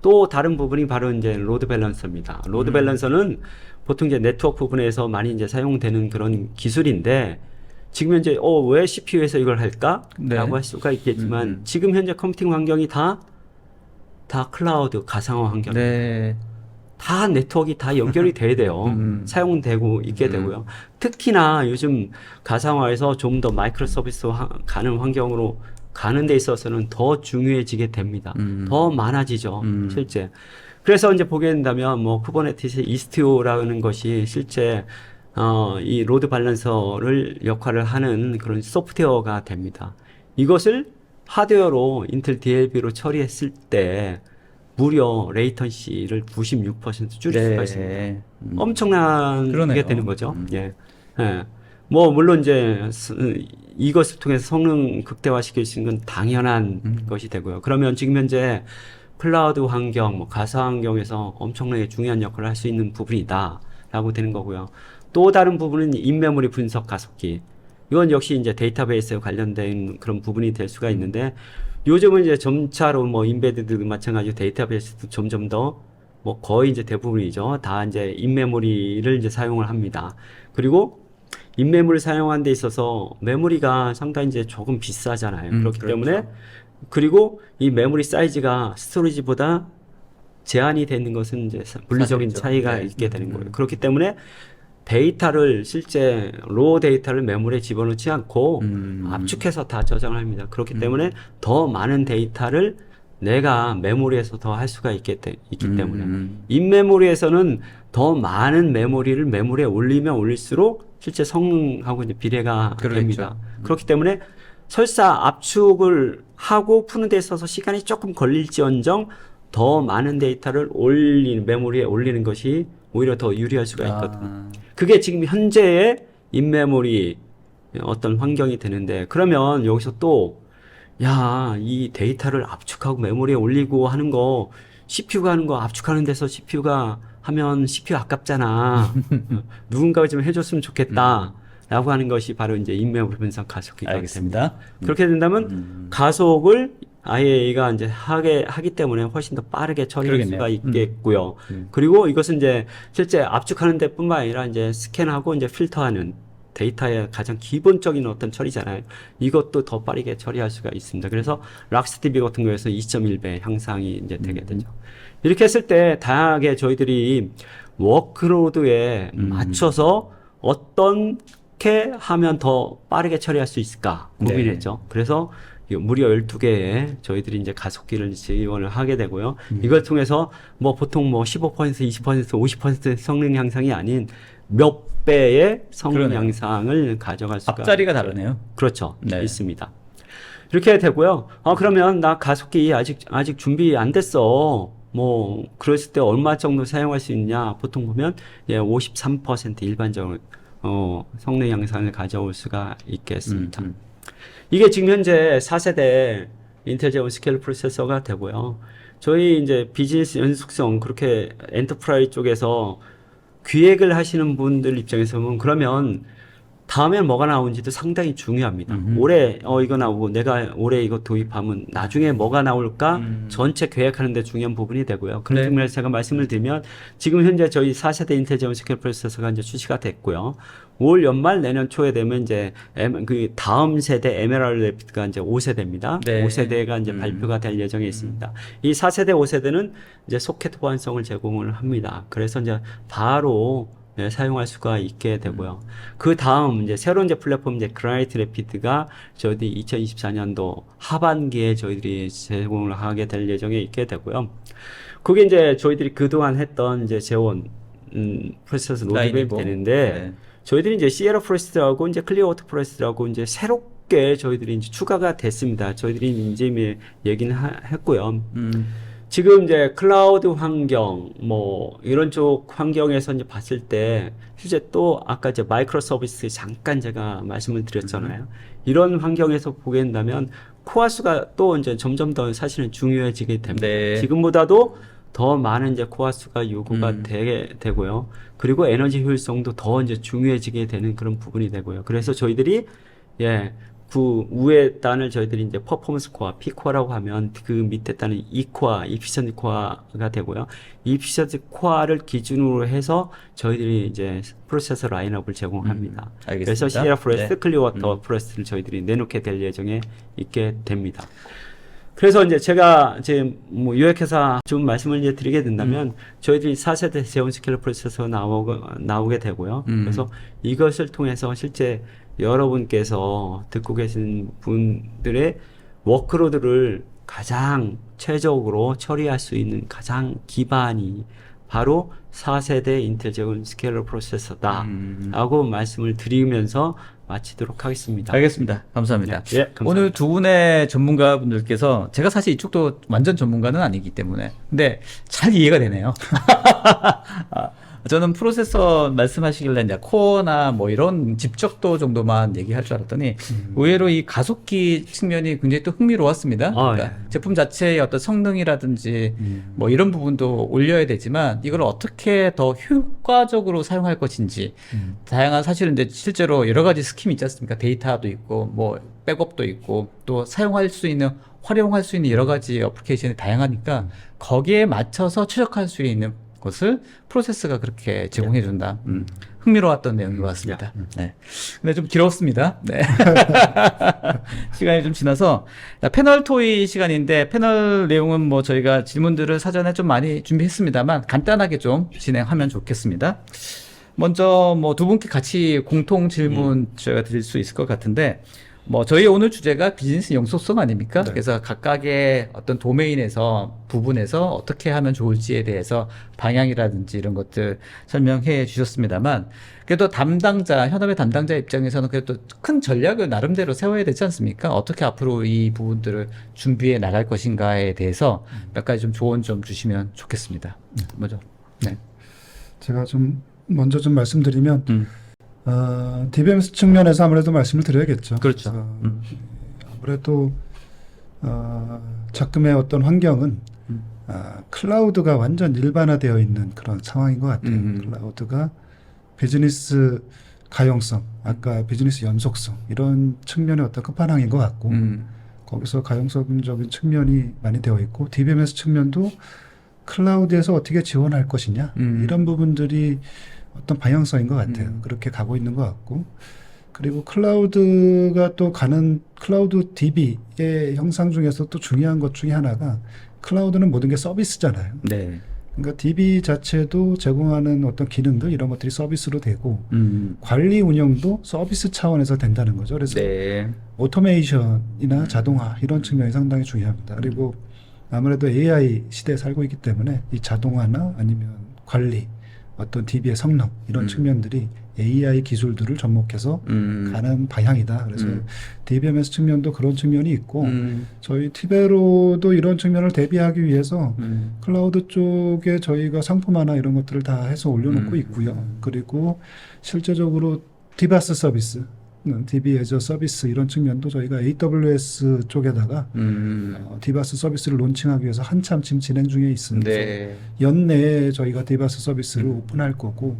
또 다른 부분이 바로 이제 로드 밸런서입니다. 로드 밸런서는 보통 이제 네트워크 부분에서 많이 이제 사용되는 그런 기술인데 지금 현재 왜 CPU에서 이걸 할까? 네. 라고 할 수가 있겠지만 지금 현재 컴퓨팅 환경이 다 클라우드 가상화 환경. 네. 다 네트워크가 다 연결이 돼야 돼요. 사용되고 있게 되고요. 특히나 요즘 가상화에서 좀 더 마이크로 서비스 가는 환경으로 가는 데 있어서는 더 중요해지게 됩니다. 더 많아지죠. 실제. 그래서 이제 보게 된다면 뭐 쿠버네티스 이스티오라는 것이 실제 이 로드 밸런서를 역할을 하는 그런 소프트웨어가 됩니다. 이것을 하드웨어로 인텔 DLB로 처리했을 때 무려 레이턴시를 96% 줄일 수가 있습니다. 엄청난 그러네요. 게 되는 거죠. 예. 예. 뭐 물론 이제 이것을 통해서 성능 극대화시킬 수 있는 건 당연한 것이 되고요. 그러면 지금 현재 클라우드 환경, 뭐 가상 환경에서 엄청나게 중요한 역할을 할 수 있는 부분이다라고 되는 거고요. 또 다른 부분은 인메모리 분석 가속기. 이건 역시 이제 데이터베이스에 관련된 그런 부분이 될 수가 있는데 요즘은 이제 점차로 뭐 인베디드도 마찬가지로 데이터베이스도 점점 더 뭐 거의 이제 대부분이죠. 다 이제 인메모리를 이제 사용을 합니다. 그리고 인메모리를 사용하는 데 있어서 메모리가 상당히 이제 조금 비싸잖아요. 그렇기 그렇죠. 때문에 그리고 이 메모리 사이즈가 스토리지보다 제한이 되는 것은 이제 물리적인 사실이죠. 차이가 네. 있게 되는 거예요. 그렇기 때문에 데이터를 실제 로우 데이터를 메모리에 집어넣지 않고 압축해서 다 저장을 합니다. 그렇기 때문에 더 많은 데이터를 내가 메모리에서 더 할 수가 있기 때문에 인메모리에서는 더 많은 메모리를 메모리에 올리면 올릴수록 실제 성능하고 이제 비례가 그러겠죠. 됩니다. 그렇기 때문에 설사 압축을 하고 푸는 데 있어서 시간이 조금 걸릴지언정 더 많은 데이터를 메모리에 올리는 것이 오히려 더 유리할 수가 있거든요. 그게 지금 현재의 인메모리 어떤 환경이 되는데 그러면 여기서 또 이 데이터를 압축하고 메모리에 올리고 하는 거 CPU가 하는 거 압축하는 데서 CPU가 하면 CPU 아깝잖아. 누군가가 좀 해줬으면 좋겠다. 라고 하는 것이 바로 이제 인메모리 분석 가속기가 알겠습니다. 그렇게 된다면 가속을 IA가 이제 하기 때문에 훨씬 더 빠르게 처리할 그러겠네요. 수가 있겠고요. 그리고 이것은 이제 실제 압축하는 데뿐만 아니라 이제 스캔하고 이제 필터하는 데이터의 가장 기본적인 어떤 처리잖아요. 이것도 더 빠르게 처리할 수가 있습니다. 그래서 락스DB 같은 거에서 2.1배 향상이 이제 되게 되죠. 이렇게 했을 때 다양하게 저희들이 워크로드에 맞춰서 어떻게 하면 더 빠르게 처리할 수 있을까 고민했죠. 그래서 무려 12개의 저희들이 이제 가속기를 지원을 하게 되고요. 이걸 통해서 뭐 보통 뭐 15%, 20%, 50% 성능 향상이 아닌 몇 배의 성능 그러네요. 향상을 가져갈 수가 앞자리가 다르네요. 그렇죠. 네. 있습니다. 이렇게 되고요. 그러면 나 가속기 아직 준비 안 됐어. 뭐 그랬을 때 얼마 정도 사용할 수 있냐? 보통 보면 53% 일반적으로 성능 향상을 가져올 수가 있겠습니다. 이게 지금 현재 4세대 인텔 제온 스케일 프로세서가 되고요. 저희 이제 비즈니스 연속성 그렇게 엔터프라이즈 쪽에서 기획을 하시는 분들 입장에서 보면 그러면 다음에 뭐가 나오는지도 상당히 중요합니다. 올해 이거 나오고 내가 올해 이거 도입하면 나중에 뭐가 나올까 전체 계획하는 데 중요한 부분이 되고요. 그런 네. 측면에서 제가 말씀을 드리면 지금 현재 저희 4세대 인텔 제온 스케일 프로세서가 이제 출시가 됐고요. 올 연말 내년 초에 되면 이제 그 다음 세대 에메랄드 래피드가 이제 5세대입니다. 네. 5세대가 이제 발표가 될 예정에 있습니다. 이 4세대, 5세대는 이제 소켓 호환성을 제공을 합니다. 그래서 이제 바로 사용할 수가 있게 되고요. 그 다음 이제 새로운 이제 플랫폼 이제 그라이트 래피드가 저희 2024년도 하반기에 저희들이 제공을 하게 될 예정에 있게 되고요. 그게 이제 저희들이 그동안 했던 이제 제온 프로세서 로드맵이 라인이고. 되는데 네. 저희들이 이제 시에라 프로세스하고 이제 클리어워터 프로세스하고 이제 새롭게 저희들이 이제 추가가 됐습니다. 저희들이 이제 얘기는 했고요. 지금 이제 클라우드 환경, 뭐, 이런 쪽 환경에서 이제 봤을 때, 실제 또 아까 이제 마이크로 서비스 잠깐 제가 말씀을 드렸잖아요. 이런 환경에서 보게 된다면, 코어 수가 또 이제 점점 더 사실은 중요해지게 됩니다. 네. 지금보다도 더 많은 이제 코어 수가 요구가 되고요. 그리고 에너지 효율성도 더 이제 중요해지게 되는 그런 부분이 되고요. 그래서 저희들이, 그 위에 단을 저희들이 이제 퍼포먼스 코어, P코어라고 하면 그 밑에 단은 E코어, 이피션트 코어가 되고요. 이피션트 코어를 기준으로 해서 저희들이 이제 프로세서 라인업을 제공합니다. 알겠습니다. 그래서 시에라 프로세스, 네. 클리어워터 프로세스를 저희들이 내놓게 될 예정에 있게 됩니다. 그래서 이제 제가 이제 뭐 요약해서 좀 말씀을 이제 드리게 된다면 저희들이 4세대 제온 스케일 프로세서 나오게 되고요. 그래서 이것을 통해서 실제 여러분께서 듣고 계신 분들의 워크로드를 가장 최적으로 처리할 수 있는 가장 기반이 바로 4세대 인텔 제온 스케일러 프로세서다 라고 말씀을 드리면서 마치도록 하겠습니다. 알겠습니다. 감사합니다. 예, 감사합니다. 오늘 두 분의 전문가분들께서 제가 사실 이쪽도 완전 전문가는 아니기 때문에 근데 잘 이해가 되네요. 저는 프로세서 말씀하시길래 이제 코어나 뭐 이런 집적도 정도만 얘기할 줄 알았더니 의외로 이 가속기 측면이 굉장히 또 흥미로웠습니다. 그러니까 제품 자체의 어떤 성능이라든지 뭐 이런 부분도 올려야 되지만 이걸 어떻게 더 효과적으로 사용할 것인지 다양한 사실은 이제 실제로 여러 가지 스킴이 있지 않습니까? 데이터도 있고 뭐 백업도 있고 또 사용할 수 있는 활용할 수 있는 여러 가지 어플리케이션이 다양하니까 거기에 맞춰서 최적화할 수 있는 것을 프로세스가 그렇게 제공해 준다. 흥미로웠던 내용인 것 같습니다. 네. 근데 좀 길었습니다. 네. 시간이 좀 지나서 패널 토의 시간인데 패널 내용은 뭐 저희가 질문들을 사전에 좀 많이 준비했습니다만 간단하게 좀 진행하면 좋겠습니다. 먼저 뭐 두 분께 같이 공통 질문 저희가 드릴 수 있을 것 같은데 뭐 저희 오늘 주제가 비즈니스 영속성 아닙니까? 네. 그래서 각각의 어떤 도메인에서 부분에서 어떻게 하면 좋을지에 대해서 방향이라든지 이런 것들 설명해 주셨습니다만 그래도 담당자 현업의 담당자 입장에서는 그래도 큰 전략을 나름대로 세워야 되지 않습니까? 어떻게 앞으로 이 부분들을 준비해 나갈 것인가에 대해서 몇 가지 좀 조언 좀 주시면 좋겠습니다. 먼저 네. 제가 좀 먼저 좀 말씀드리면 DBMS 측면에서 아무래도 말씀을 드려야겠죠. 그렇죠. 아무래도 적금의 어떤 환경은 클라우드가 완전 일반화되어 있는 그런 상황인 것 같아요. 클라우드가 비즈니스 가용성, 아까 비즈니스 연속성 이런 측면의 어떤 끝판왕인 것 같고 거기서 가용성적인 측면이 많이 되어 있고 DBMS 측면도 클라우드에서 어떻게 지원할 것이냐 이런 부분들이 어떤 방향성인 것 같아요. 그렇게 가고 있는 것 같고 그리고 클라우드가 또 가는 클라우드 DB의 형상 중에서 또 중요한 것 중에 하나가 클라우드는 모든 게 서비스잖아요. 네. 그러니까 DB 자체도 제공하는 어떤 기능들 이런 것들이 서비스로 되고 관리 운영도 서비스 차원에서 된다는 거죠. 그래서 네. 오토메이션이나 자동화 이런 측면이 상당히 중요합니다. 그리고 아무래도 AI 시대에 살고 있기 때문에 이 자동화나 아니면 관리, 어떤 DB의 성능 이런 측면들이 AI 기술들을 접목해서 가는 방향이다. 그래서 DBMS 측면도 그런 측면이 있고 저희 티베로도 이런 측면을 대비하기 위해서 클라우드 쪽에 저희가 상품화나 이런 것들을 다 해서 올려놓고 있고요. 그리고 실제적으로 디바스 서비스, DB 애저 서비스 이런 측면도 저희가 AWS 쪽에다가 디바스 서비스를 론칭하기 위해서 한참 지금 진행 중에 있습니다. 네. 연내에 저희가 디바스 서비스를 오픈할 거고,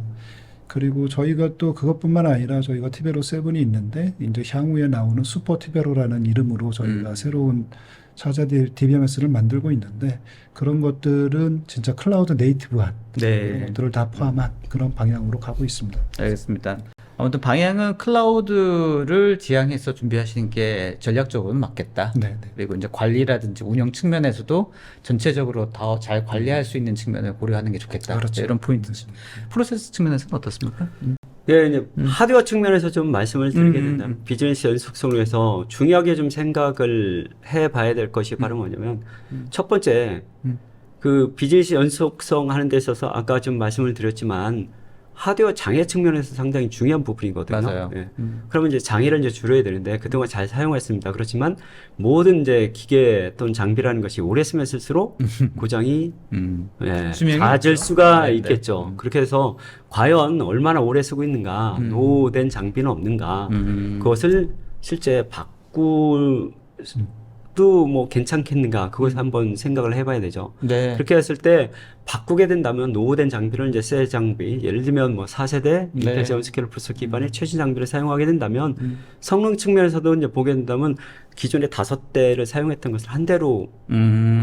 그리고 저희가 또 그것뿐만 아니라 저희가 티베로 7이 있는데 이제 향후에 나오는 슈퍼 티베로라는 이름으로 저희가 새로운 차자 DBMS를 만들고 있는데 그런 것들은 진짜 클라우드 네이티브한 네. 그런 것들을 다 포함한 그런 방향으로 가고 있습니다. 알겠습니다. 아무튼 방향은 클라우드를 지향해서 준비하시는 게 전략적으로는 맞겠다. 네, 네. 그리고 이제 관리라든지 운영 측면에서도 전체적으로 더 잘 관리할 수 있는 측면을 고려하는 게 좋겠다. 그렇죠. 이런 포인트죠. 프로세스 측면에서는 어떻습니까? 네, 이제 하드웨어 측면에서 좀 말씀을 드리게 된다면 비즈니스 연속성을 위해서 중요하게 좀 생각을 해봐야 될 것이 바로 뭐냐면 첫 번째 그 비즈니스 연속성 하는 데 있어서 아까 좀 말씀을 드렸지만 하드웨어 장애 측면에서 상당히 중요한 부분이거든요. 맞아요. 예. 그러면 이제 장애를 이제 줄여야 되는데 그동안 잘 사용했습니다. 그렇지만 모든 이제 기계 또는 장비라는 것이 오래 쓰면 쓸수록 고장이 예, 수명이 잦을 있죠. 수가 네, 있겠죠. 그렇게 해서 과연 얼마나 오래 쓰고 있는가, 노후된 장비는 없는가, 그것을 실제 바꾸도 뭐 괜찮겠는가, 그것을 한번 생각을 해봐야 되죠. 네. 그렇게 했을 때 바꾸게 된다면 노후된 장비를 이제 새 장비, 예를 들면 뭐 4세대 인텔 제온스케일 플러스 기반의 최신 장비를 사용하게 된다면 성능 측면에서도 이제 보게 된다면 기존의 5대를 사용했던 것을 한 대로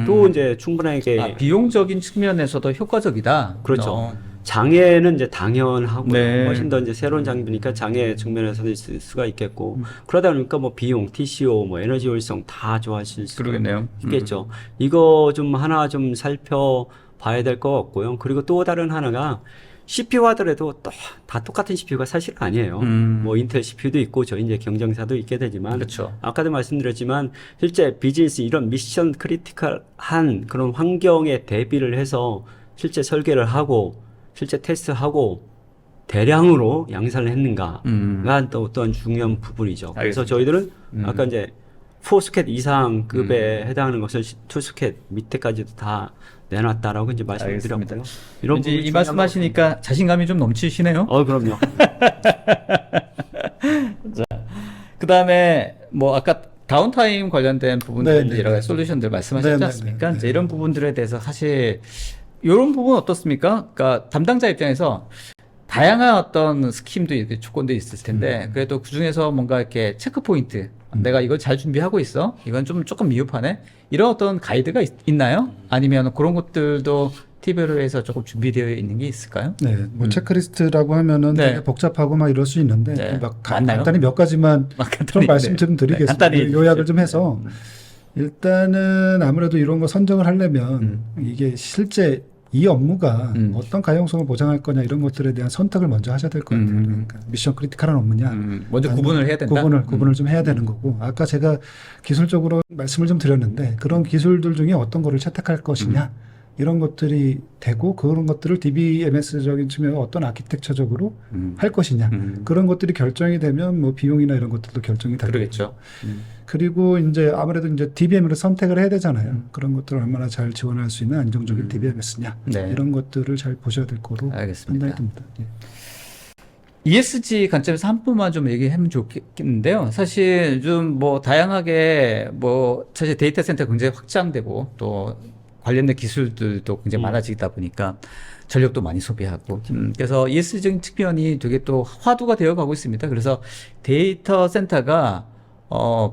또 이제 충분하게 비용적인 측면에서도 효과적이다. 그렇죠. 장애는 이제 당연하고 네. 훨씬 더 이제 새로운 장비니까 장애 측면에서도 있을 수가 있겠고 그러다 보니까 뭐 비용, TCO, 뭐 에너지 효율성 다 좋아질 수 그러겠네요. 있겠죠. 이거 좀 하나 좀 살펴봐야 될 것 같고요. 그리고 또 다른 하나가 CPU 하더라도 또 다 똑같은 CPU가 사실 아니에요. 뭐 인텔 CPU도 있고 저희 이제 경쟁사도 있게 되지만 그렇죠. 아까도 말씀드렸지만 실제 비즈니스 이런 미션 크리티컬한 그런 환경에 대비를 해서 실제 설계를 하고 실제 테스트하고 대량으로 양산을 했는가가 또 어떤 중요한 부분이죠. 그래서 알겠습니다. 저희들은 아까 이제 4스캣 이상 급에 해당하는 것을 2스캣 밑에까지도 다 내놨다라고 이제 말씀을 알겠습니다. 드렸고요. 이런 왠지 부분이 이 중요한 말씀하시니까 자신감이 좀 넘치시네요. 그럼요. 그 다음에 뭐 아까 다운타임 관련된 부분들 네, 네, 여러 가지 네. 솔루션들 말씀하셨지 네, 네, 않습니까? 네, 네. 이제 이런 부분들에 대해서 사실 이런 부분 어떻습니까? 그러니까 담당자 입장에서 다양한 어떤 스킴도 있고 조건도 있을 텐데 그래도 그 중에서 뭔가 이렇게 체크 포인트 내가 이걸 잘 준비하고 있어 이건 좀 조금 미흡하네 이런 어떤 가이드가 있나요? 아니면 그런 것들도 티베로에서 조금 준비되어 있는 게 있을까요? 네, 뭐 체크리스트라고 하면은 네. 되게 복잡하고 막 이럴 수 있는데 네. 막 맞나요? 간단히 몇 가지만 간단히, 좀 말씀 좀 네. 드리겠습니다. 간단히 요약을 해주시죠. 좀 해서 일단은 아무래도 이런 거 선정을 하려면 이게 실제 이 업무가 어떤 가용성을 보장할 거냐 이런 것들에 대한 선택을 먼저 하셔야 될 것 같아요. 그러니까 미션 크리티컬한 업무냐. 먼저 구분을 해야 된다. 구분을 좀 해야 되는 거고 아까 제가 기술적으로 말씀을 좀 드렸는데 그런 기술들 중에 어떤 거를 채택할 것이냐 이런 것들이 되고 그런 것들을 DBMS적인 측면에서 어떤 아키텍처적으로 할 것이냐 그런 것들이 결정이 되면 뭐 비용이나 이런 것들도 결정이 되고 그러겠죠. 그리고 이제 아무래도 이제 DBM을 선택을 해야 되잖아요. 그런 것들을 얼마나 잘 지원할 수 있는 안정적인 DBMS냐 네. 이런 것들을 잘 보셔야 될 거로 알겠습니다. 판단이 듭니다. 예. ESG 관점에서 한 분만 좀 얘기하면 좋겠는데요. 사실 좀 뭐 다양하게 뭐 사실 데이터 센터 굉장히 확장되고 또 관련된 기술들도 굉장히 많아지다 보니까 전력도 많이 소비하고 그래서 ESG적인 측면이 되게 또 화두가 되어 가고 있습니다. 그래서 데이터 센터가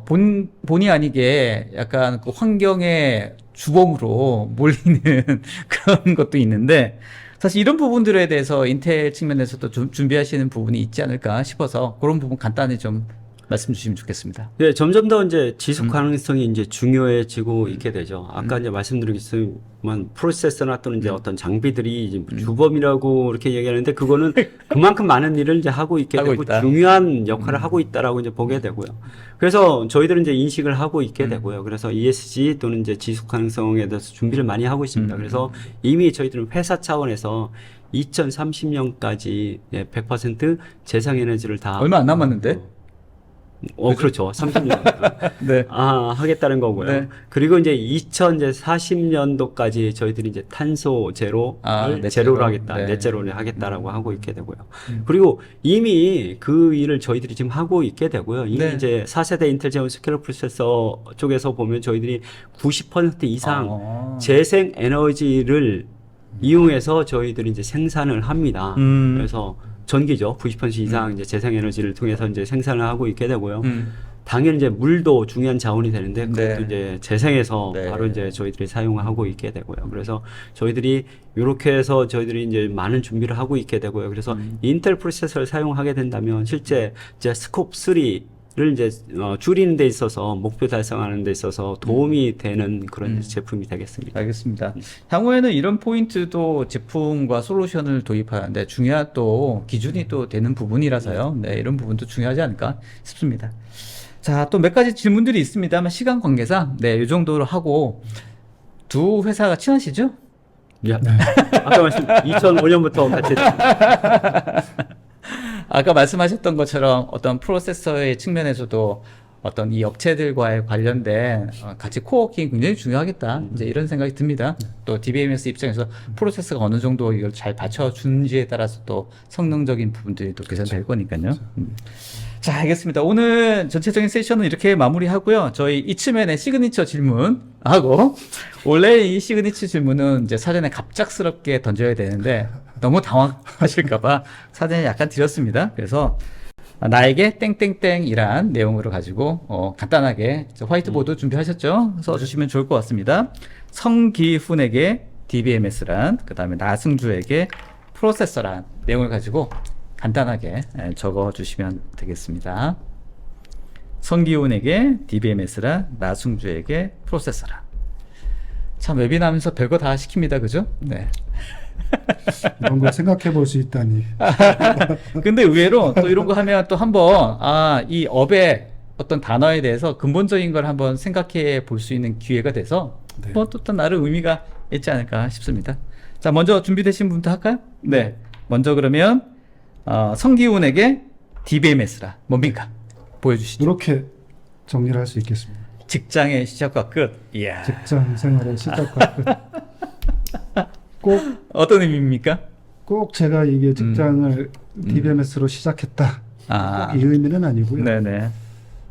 본의 아니게 약간 그 환경의 주범으로 몰리는 그런 것도 있는데 사실 이런 부분들에 대해서 인텔 측면에서도 좀 준비하시는 부분이 있지 않을까 싶어서 그런 부분 간단히 좀 말씀 주시면 좋겠습니다. 네, 점점 더 이제 지속 가능성이 이제 중요해지고 있게 되죠. 아까 이제 말씀드리겠지만 프로세서나 또는 이제 어떤 장비들이 이제 주범이라고 이렇게 얘기하는데 그거는 그만큼 많은 일을 이제 하고 있게 하고 되고 있다. 중요한 역할을 하고 있다라고 이제 보게 되고요. 그래서 저희들은 이제 인식을 하고 있게 되고요. 그래서 ESG 또는 이제 지속 가능성에 대해서 준비를 많이 하고 있습니다. 그래서 이미 저희들은 회사 차원에서 2030년까지 100% 재생에너지를 다 얼마 안 남았는데? 그렇죠. 30년. 네. 하겠다는 거고요. 네. 그리고 이제 2040년도까지 저희들이 이제 탄소 제로를 넷 제로로 제로. 하겠다, 네. 넷 제로를 하겠다라고 하고 있게 되고요. 그리고 이미 그 일을 저희들이 지금 하고 있게 되고요. 이미 네. 이제 4세대 인텔 제온 스케일러 프로세서 쪽에서 보면 저희들이 90% 이상 재생 에너지를 이용해서 저희들이 이제 생산을 합니다. 그래서 전기죠. 90% 이상 이제 재생에너지를 통해서 이제 생산을 하고 있게 되고요. 당연히 이제 물도 중요한 자원이 되는데 그것도 네. 이제 재생해서 네. 바로 이제 저희들이 사용하고 있게 되고요. 그래서 저희들이 이렇게 해서 저희들이 이제 많은 준비를 하고 있게 되고요. 그래서 인텔 프로세서를 사용하게 된다면 실제 이제 스콥 3를 이제 줄이는 데 있어서 목표 달성하는 데 있어서 도움이 되는 그런 제품이 되겠습니다. 알겠습니다. 향후에는 이런 포인트도 제품과 솔루션을 도입하는데 중요한 또 기준이 또 되는 부분이라서요. 네, 이런 부분도 중요하지 않을까 싶습니다. 자, 또 몇 가지 질문들이 있습니다만 시간 관계상 네, 이 정도로 하고 두 회사가 친하시죠? 야, 아까 말씀 2005년부터 같이 아까 말씀하셨던 것처럼 어떤 프로세서의 측면에서도 어떤 이 업체들과의 관련된 같이 코워킹이 굉장히 중요하겠다. 이제 이런 생각이 듭니다. 또 DBMS 입장에서 프로세서가 어느 정도 이걸 잘 받쳐주는지에 따라서 또 성능적인 부분들이 또 개선될 거니까요. 자, 알겠습니다. 오늘 전체적인 세션은 이렇게 마무리하고요. 저희 이츠맨의 시그니처 질문하고 원래 이 시그니처 질문은 이제 사전에 갑작스럽게 던져야 되는데 너무 당황하실까봐 사전에 약간 드렸습니다. 그래서 나에게 땡땡땡이란 내용으로 가지고 간단하게 화이트보드 준비하셨죠? 써주시면 좋을 것 같습니다. 성기훈에게 DBMS란, 그 다음에 나승주에게 프로세서란 내용을 가지고 간단하게 적어주시면 되겠습니다. 성기훈에게 DBMS란, 나승주에게 프로세서란. 참 웨비나 하면서 별거 다 시킵니다. 그죠? 네. 이런 걸 생각해 볼 수 있다니. 근데 의외로 또 이런 거 하면 또 한번 이 업의 어떤 단어에 대해서 근본적인 걸 한번 생각해 볼 수 있는 기회가 돼서 네. 뭐 또 나름 의미가 있지 않을까 싶습니다. 자, 먼저 준비되신 분부터 할까요? 네. 먼저 그러면 성기훈에게 DBMS라 뭡니까? 보여주시죠. 이렇게 정리를 할 수 있겠습니다. 직장의 시작과 끝. 이야. 직장 생활의 시작과 끝. 꼭 어떤 의미입니까? 제가 이게 직장을 DBMS로 시작했다. 꼭 이 의미는 아니고요. 네네.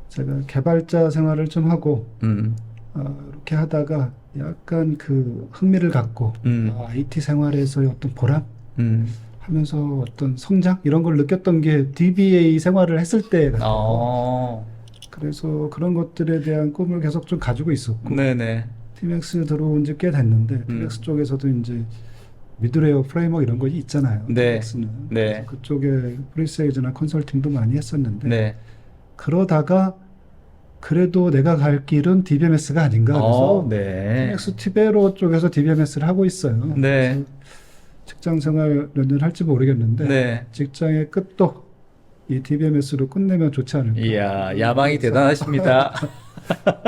제가 개발자 생활을 좀 하고 이렇게 하다가 약간 그 흥미를 갖고 IT 생활에서의 어떤 보람 하면서 어떤 성장 이런 걸 느꼈던 게 DBA 생활을 했을 때 같아요. 그래서 그런 것들에 대한 꿈을 계속 좀 가지고 있었고 네네. TMX 들어온 지 꽤 됐는데 TMX 쪽에서도 이제 미드웨어 프레임워크 이런 거 있잖아요. 네. TMX는. 네. 그쪽에 프리세일즈나 컨설팅도 많이 했었는데 네. 그러다가 그래도 내가 갈 길은 DBMS가 아닌가 그래서 네. TMX 티베로 쪽에서 DBMS를 하고 있어요. 네. 그래서 직장 생활 몇 년 할지 모르겠는데 네. 직장의 끝도 이 DBMS로 끝내면 좋지 않을까. 이야, 야망이 대단하십니다.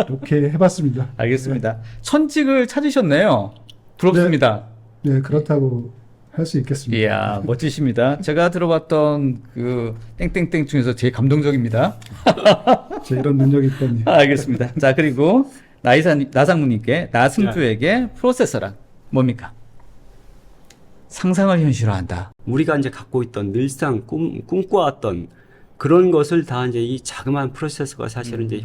이렇게 해봤습니다. 알겠습니다. 천직을 찾으셨네요. 부럽습니다. 네, 그렇다고 할 수 있겠습니다. 이야, 멋지십니다. 제가 들어봤던 그 땡땡땡 중에서 제일 감동적입니다. 제 이런 능력이 있다니. 알겠습니다. 자, 그리고 나상무님께 나승주에게 프로세서란 뭡니까? 상상을 현실화한다. 우리가 이제 갖고 있던 늘상 꿈꿔왔던 그런 것을 다 이제 이 자그마한 프로세서가 사실은 이제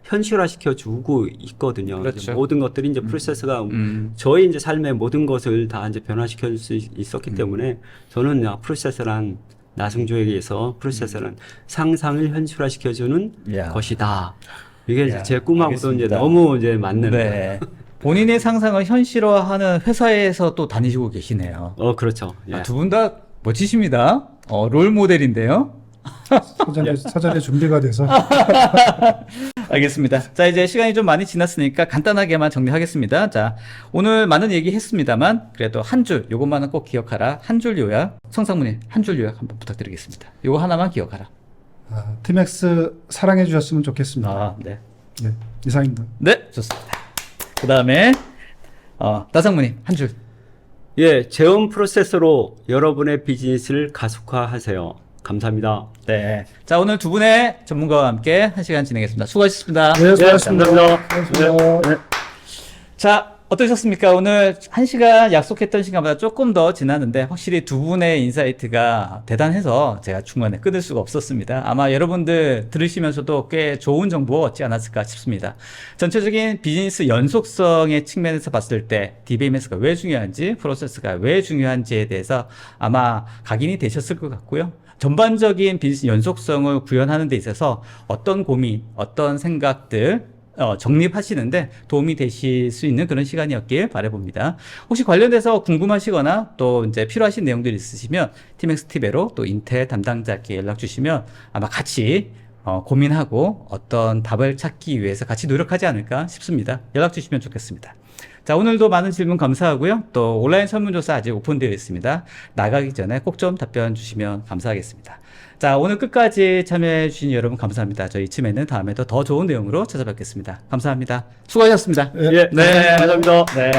현실화시켜 주고 있거든요. 그렇죠. 이제 모든 것들이 이제 프로세서가 저희 이제 삶의 모든 것을 다 이제 변화시켜 줄 수 있었기 때문에 저는 프로세서란 나승조에게서 프로세서란 상상을 현실화시켜 주는 이야. 것이다. 이게 이야, 제 꿈하고도 알겠습니다. 이제 너무 이제 맞는. 네. 본인의 상상을 현실화하는 회사에서 또 다니시고 계시네요. 그렇죠. 예. 두 분 다 멋지십니다. 롤 모델인데요. 사전에 준비가 돼서 알겠습니다. 자, 이제 시간이 좀 많이 지났으니까 간단하게만 정리하겠습니다. 자, 오늘 많은 얘기 했습니다만, 그래도 한 줄, 요것만은 꼭 기억하라. 한 줄 요약, 성상문님, 한 줄 요약 한번 부탁드리겠습니다. 요거 하나만 기억하라. 티맥스 사랑해 주셨으면 좋겠습니다. 네. 네, 이상입니다. 네, 좋습니다. 그 다음에, 나상무님, 한 줄. 예, 제품 프로세서로 여러분의 비즈니스를 가속화하세요. 감사합니다. 네. 자, 오늘 두 분의 전문가와 함께 한 시간 진행했습니다. 수고하셨습니다. 네, 수고하셨습니다. 감사합니다. 네. 자, 어떠셨습니까? 오늘 한 시간 약속했던 시간보다 조금 더 지났는데 확실히 두 분의 인사이트가 대단해서 제가 중간에 끊을 수가 없었습니다. 아마 여러분들 들으시면서도 꽤 좋은 정보 얻지 않았을까 싶습니다. 전체적인 비즈니스 연속성의 측면에서 봤을 때 DBMS가 왜 중요한지, 프로세스가 왜 중요한지에 대해서 아마 각인이 되셨을 것 같고요. 전반적인 비즈니스 연속성을 구현하는 데 있어서 어떤 고민, 어떤 생각들 정립하시는데 도움이 되실 수 있는 그런 시간이었길 바라봅니다. 혹시 관련돼서 궁금하시거나 또 이제 필요하신 내용들이 있으시면 티맥스 티베로 또 인텔 담당자께 연락 주시면 아마 같이 고민하고 어떤 답을 찾기 위해서 같이 노력하지 않을까 싶습니다. 연락 주시면 좋겠습니다. 자, 오늘도 많은 질문 감사하고요. 또 온라인 설문조사 아직 오픈되어 있습니다. 나가기 전에 꼭 좀 답변 주시면 감사하겠습니다. 자, 오늘 끝까지 참여해 주신 여러분 감사합니다. 저희 이쯤에는 다음에도 더 좋은 내용으로 찾아뵙겠습니다. 감사합니다. 수고하셨습니다. 예, 네, 감사합니다. 네.